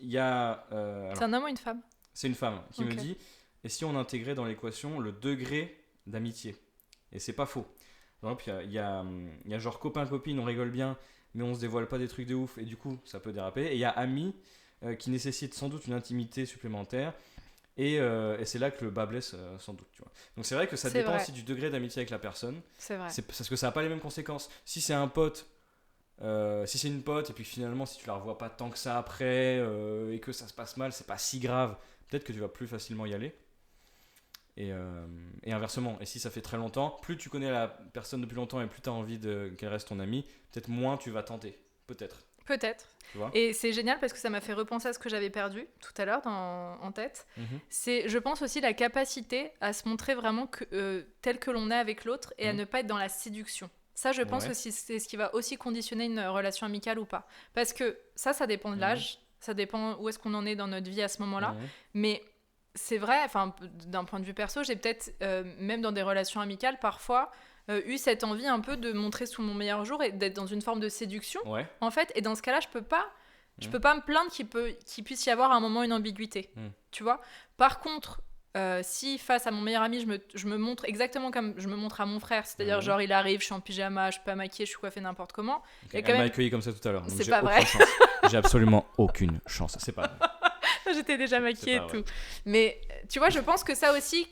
il y a. C'est un homme ou une femme? C'est une femme qui me dit, et si on intégrait dans l'équation le degré d'amitié? Et c'est pas faux. Par exemple, il y a genre copain-copine, on rigole bien, mais on se dévoile pas des trucs de ouf, et du coup, ça peut déraper. Et il y a ami qui nécessite sans doute une intimité supplémentaire. Et c'est là que le bas blesse sans doute, tu vois. Donc c'est vrai que ça dépend aussi du degré d'amitié avec la personne. C'est vrai. Parce que ça n'a pas les mêmes conséquences. Si c'est un pote, si c'est une pote, et puis finalement si tu la revois pas tant que ça après, et que ça se passe mal, c'est pas si grave, peut-être que tu vas plus facilement y aller. Et inversement, et si ça fait très longtemps, plus tu connais la personne depuis longtemps et plus tu as envie qu'elle reste ton amie, peut-être moins tu vas tenter. Peut-être. Et c'est génial parce que ça m'a fait repenser à ce que j'avais perdu tout à l'heure en tête. C'est, je pense aussi, la capacité à se montrer vraiment tel que l'on est avec l'autre et à ne pas être dans la séduction. Ça, je pense que c'est ce qui va aussi conditionner une relation amicale ou pas. Parce que ça dépend de l'âge, ça dépend où est-ce qu'on en est dans notre vie à ce moment-là. Mais c'est vrai, d'un point de vue perso, j'ai peut-être, même dans des relations amicales, parfois... eu cette envie un peu de montrer sous mon meilleur jour et d'être dans une forme de séduction en fait, et dans ce cas-là je peux pas me plaindre qu'il puisse y avoir à un moment une ambiguïté, tu vois. Par contre, si face à mon meilleur ami je me montre exactement comme je me montre à mon frère, c'est-à-dire genre il arrive, je suis en pyjama, je suis pas maquillée, je suis coiffée n'importe comment, elle m'a accueilli comme ça tout à l'heure, donc c'est pas vrai. J'ai absolument aucune chance, c'est pas vrai. J'étais déjà maquillée et tout. Mais tu vois, je pense que ça aussi,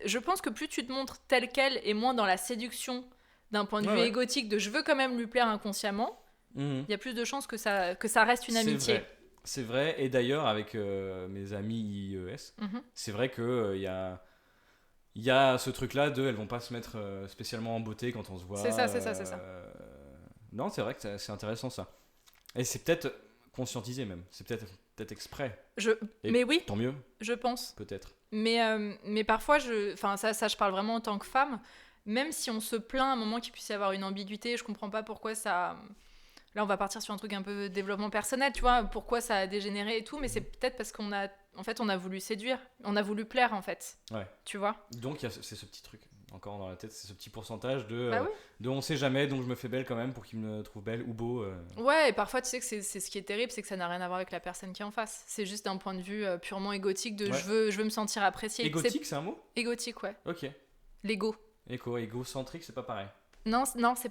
je pense que plus tu te montres tel quel et moins dans la séduction d'un point de vue égotique de je veux quand même lui plaire inconsciemment, il y a plus de chances que ça reste une amitié. C'est vrai. Et d'ailleurs, avec mes amis IES, c'est vrai qu'il y a ce truc-là de elles vont pas se mettre spécialement en beauté quand on se voit. C'est ça. Non, c'est vrai que c'est intéressant ça. Et c'est peut-être conscientisé même. C'est peut-être exprès. Mais oui. Tant mieux. Je pense. Peut-être. Mais parfois, ça je parle vraiment en tant que femme, même si on se plaint à un moment qu'il puisse y avoir une ambiguïté, je comprends pas pourquoi ça... Là, on va partir sur un truc un peu développement personnel, tu vois, pourquoi ça a dégénéré et tout, mais c'est peut-être parce qu'on a voulu séduire, on a voulu plaire, en fait. Ouais. Tu vois. Donc, c'est ce petit truc, encore dans la tête, c'est ce petit pourcentage de on sait jamais, donc je me fais belle quand même pour qu'il me trouve belle ou beau. Ouais, et parfois, tu sais que c'est ce qui est terrible, c'est que ça n'a rien à voir avec la personne qui est en face. C'est juste d'un point de vue purement égotique de je veux me sentir appréciée. Égotique, c'est un mot ? Égotique, ouais. Ok. L'ego. Égocentrique, c'est pas pareil. Non, c'est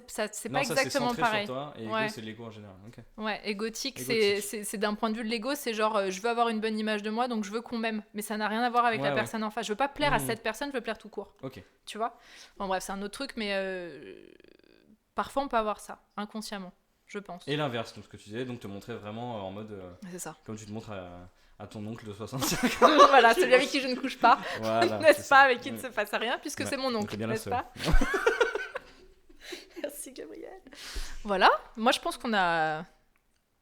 pas exactement pareil. Sur toi, et égo, c'est l'ego en général. Okay. Ouais, égotique. C'est d'un point de vue de l'ego, c'est genre je veux avoir une bonne image de moi, donc je veux qu'on m'aime. Mais ça n'a rien à voir avec la personne en face. Je veux pas plaire à cette personne, je veux plaire tout court. Ok. Tu vois ? Bon, bref, c'est un autre truc, mais parfois on peut avoir ça, inconsciemment, je pense. Et l'inverse, donc ce que tu disais, donc te montrer vraiment en mode C'est ça. comme tu te montres à ton oncle de 65 ans. Voilà, celui avec qui je ne couche pas, Voilà, n'est-ce c'est pas, ça. avec qui ne Ouais. se passe rien, puisque Ouais, c'est mon donc oncle, t'es bien la n'est-ce seule. pas? Merci Gabriel. Voilà, moi je pense qu'on a...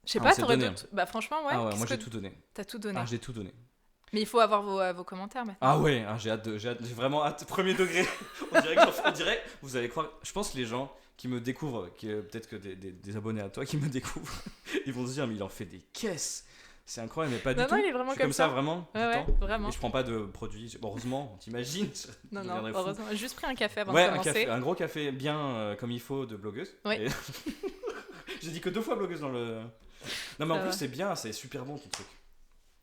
Je sais Ah, pas, on s'est t'aurais donné, d'autres... Bah franchement, ouais. Ah ouais, qu'est-ce moi j'ai que- tout donné. T'as tout donné. Ah, j'ai tout donné. Mais il faut avoir vos commentaires maintenant. Ah ouais, j'ai hâte, j'ai vraiment hâte. Premier degré. On dirait, vous allez croire. Je pense que les gens qui me découvrent, peut-être que des abonnés à toi qui me découvrent, ils vont se dire mais il en fait des caisses. C'est incroyable, mais pas du Non, tout. non, il est vraiment Je suis comme comme ça ça. vraiment. Ouais, tout le ouais, temps. vraiment. Et je prends pas de produits. Bon, heureusement, t'imagines. je Non, non, deviendrais fou. heureusement. J'ai juste pris un café avant Ouais, de commencer. un gros café bien comme il faut de blogueuse. Ouais. Et- J'ai dit que 2 fois blogueuse dans le. Non mais en Ça plus va. c'est bien, c'est super bon ton truc.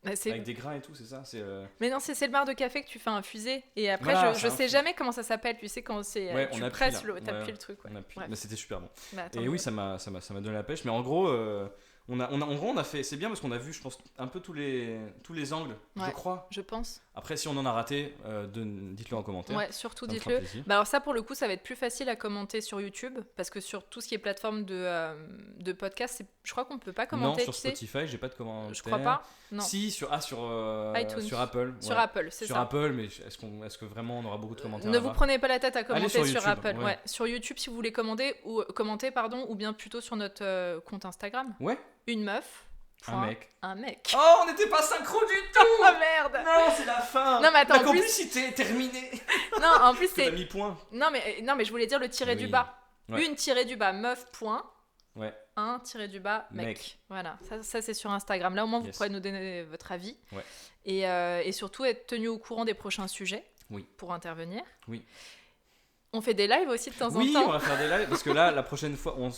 Bah, c'est- Avec des grains et tout, c'est ça. C'est. Mais non, c'est le marc de café que tu fais infuser. Et après, Voilà, je c'est sais infusé. jamais comment ça s'appelle. Tu sais, quand c'est. Ouais, tu on appuie, presses, là. t'appuies Ouais, le truc. Ouais. On appuie. Bref. Mais c'était super bon. Bah, tant Et mieux. oui, ça m'a donné la pêche. Mais en gros, en gros, on a fait. C'est bien parce qu'on a vu, je pense, un peu tous les angles, je Ouais. crois. Je pense. Après, si on en a raté, dites-le en commentaire. Ouais, surtout Ça me fera dites-le. plaisir. Bah alors ça pour le coup ça va être plus facile à commenter sur YouTube parce que sur tout ce qui est plateforme de podcast, je crois qu'on peut pas Non, commenter, sur tu sais. Spotify, j'ai pas de commentaire. Je crois pas. Non. Si, sur iTunes. sur Apple. Sur ouais. Apple, c'est Sur ça. Apple, mais est-ce que vraiment on aura beaucoup de commentaires Ne vous là-bas prenez pas la tête à commenter sur sur, YouTube, Apple. ouais. Ouais. Sur YouTube si vous voulez commenter ou bien plutôt sur notre compte Instagram. Ouais. Une meuf. Un point, mec. Un mec. Oh, on n'était pas synchro du tout. Oh merde. Non, c'est la fin. Non, mais attends, Bah, en qu'en plus- plus, il était terminé. Non, en plus T'as c'est mis point. non mais je voulais dire le tiré Oui. du bas. Ouais. Une tiré du bas meuf point. Ouais. Un tiré du bas mec. Mec. Voilà, ça c'est sur Instagram. Là au moins vous Yes. pourrez nous donner votre avis. Ouais. Et surtout être tenu au courant des prochains sujets Oui. pour intervenir. Oui. On fait des lives aussi de temps Oui, en temps. on va faire des lives parce que là, la prochaine fois, on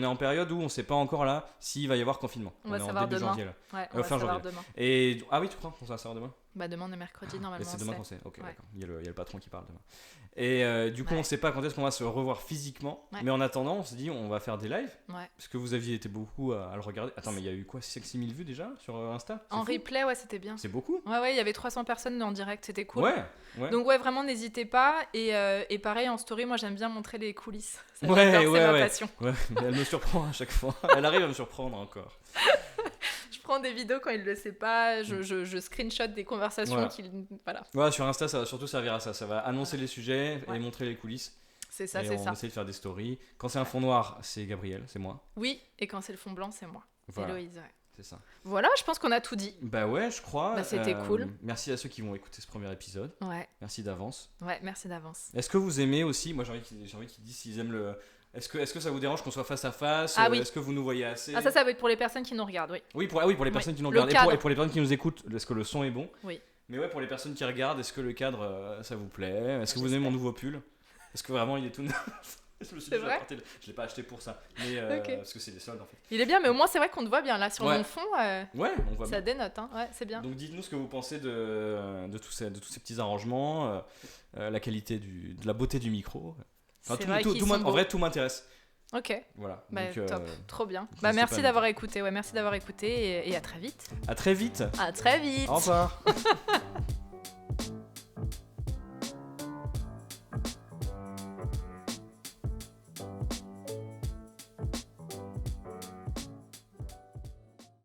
est en période où on sait pas encore là s'il va y avoir confinement. On va est en savoir début demain. janvier là. Ouais, on va fin savoir janvier. demain. Et ah oui, tu crois qu'on va savoir demain. Bah demain on est mercredi Et normalement. c'est demain c'est- qu'on sait. Ok, Ouais. d'accord. Il y a le patron qui parle demain. Et du coup, Ouais. on sait pas quand est-ce qu'on va se revoir physiquement. Ouais. Mais en attendant, on se dit, on va faire des lives. Ouais. Parce que vous aviez été beaucoup à le regarder. Attends, mais il y a eu quoi 6 000 vues déjà sur Insta? C'est En fou. replay, ouais, c'était bien. C'est beaucoup. Ouais, il y avait 300 personnes en direct, c'était cool. Ouais. Ouais. Donc ouais, vraiment n'hésitez pas. Et pareil en story, moi j'aime bien montrer les coulisses. Ça, Ouais, j'adore, ouais, c'est ma ouais. passion. Ouais, mais elle me surprend à chaque fois. Elle arrive à me surprendre encore. Je prends des vidéos quand il le sait pas, je screenshot des conversations Voilà. qu'il... Voilà, Ouais, sur Insta, ça va surtout servir à ça. Ça va annoncer les sujets Ouais. et montrer les coulisses. c'est ça, et c'est on ça. essaie de faire des stories. Quand c'est un fond noir, c'est Gabriel, c'est moi. Oui, et quand c'est le fond blanc, c'est moi. Voilà, Héloïse, ouais. c'est ça. Voilà, je pense qu'on a tout dit. Bah ouais, je crois. Bah, c'était cool. Merci à ceux qui vont écouter ce premier épisode. Ouais, Merci d'avance. ouais, merci d'avance. Est-ce que vous aimez aussi? Moi, j'ai envie qu'ils disent s'ils aiment le. Est-ce que ça vous dérange qu'on soit face à face? Ah oui. Est-ce que vous nous voyez assez? Ah ça va être pour les personnes qui nous regardent, oui. Oui, pour les personnes qui nous Le regardent. cadre. Et pour les personnes qui nous écoutent, est-ce que le son est bon? Oui. Mais ouais, pour les personnes qui regardent, est-ce que le cadre, ça vous plaît? Est-ce que vous J'espère. aimez mon nouveau pull? Est-ce que vraiment il est tout neuf? Je me suis C'est dit, vrai je l'ai pas acheté pour ça. Mais Ok. parce que c'est des soldes en fait. Il est bien, mais au moins c'est vrai qu'on te voit bien là sur Ouais. mon fond. Ouais, on voit Ça bien. dénote, hein. Ouais, c'est bien. Donc dites-nous ce que vous pensez de tous ces petits arrangements, la qualité de la beauté du micro. Enfin, C'est tout, vrai tout- qu'ils tout sont en beaux. vrai, tout m'intéresse. Ok, Voilà. bah, Donc, top, trop bien. n'hésitez Bah pas merci à d'avoir nous écouté, ouais, merci d'avoir écouté et à très vite. à très vite. À très vite. Au revoir.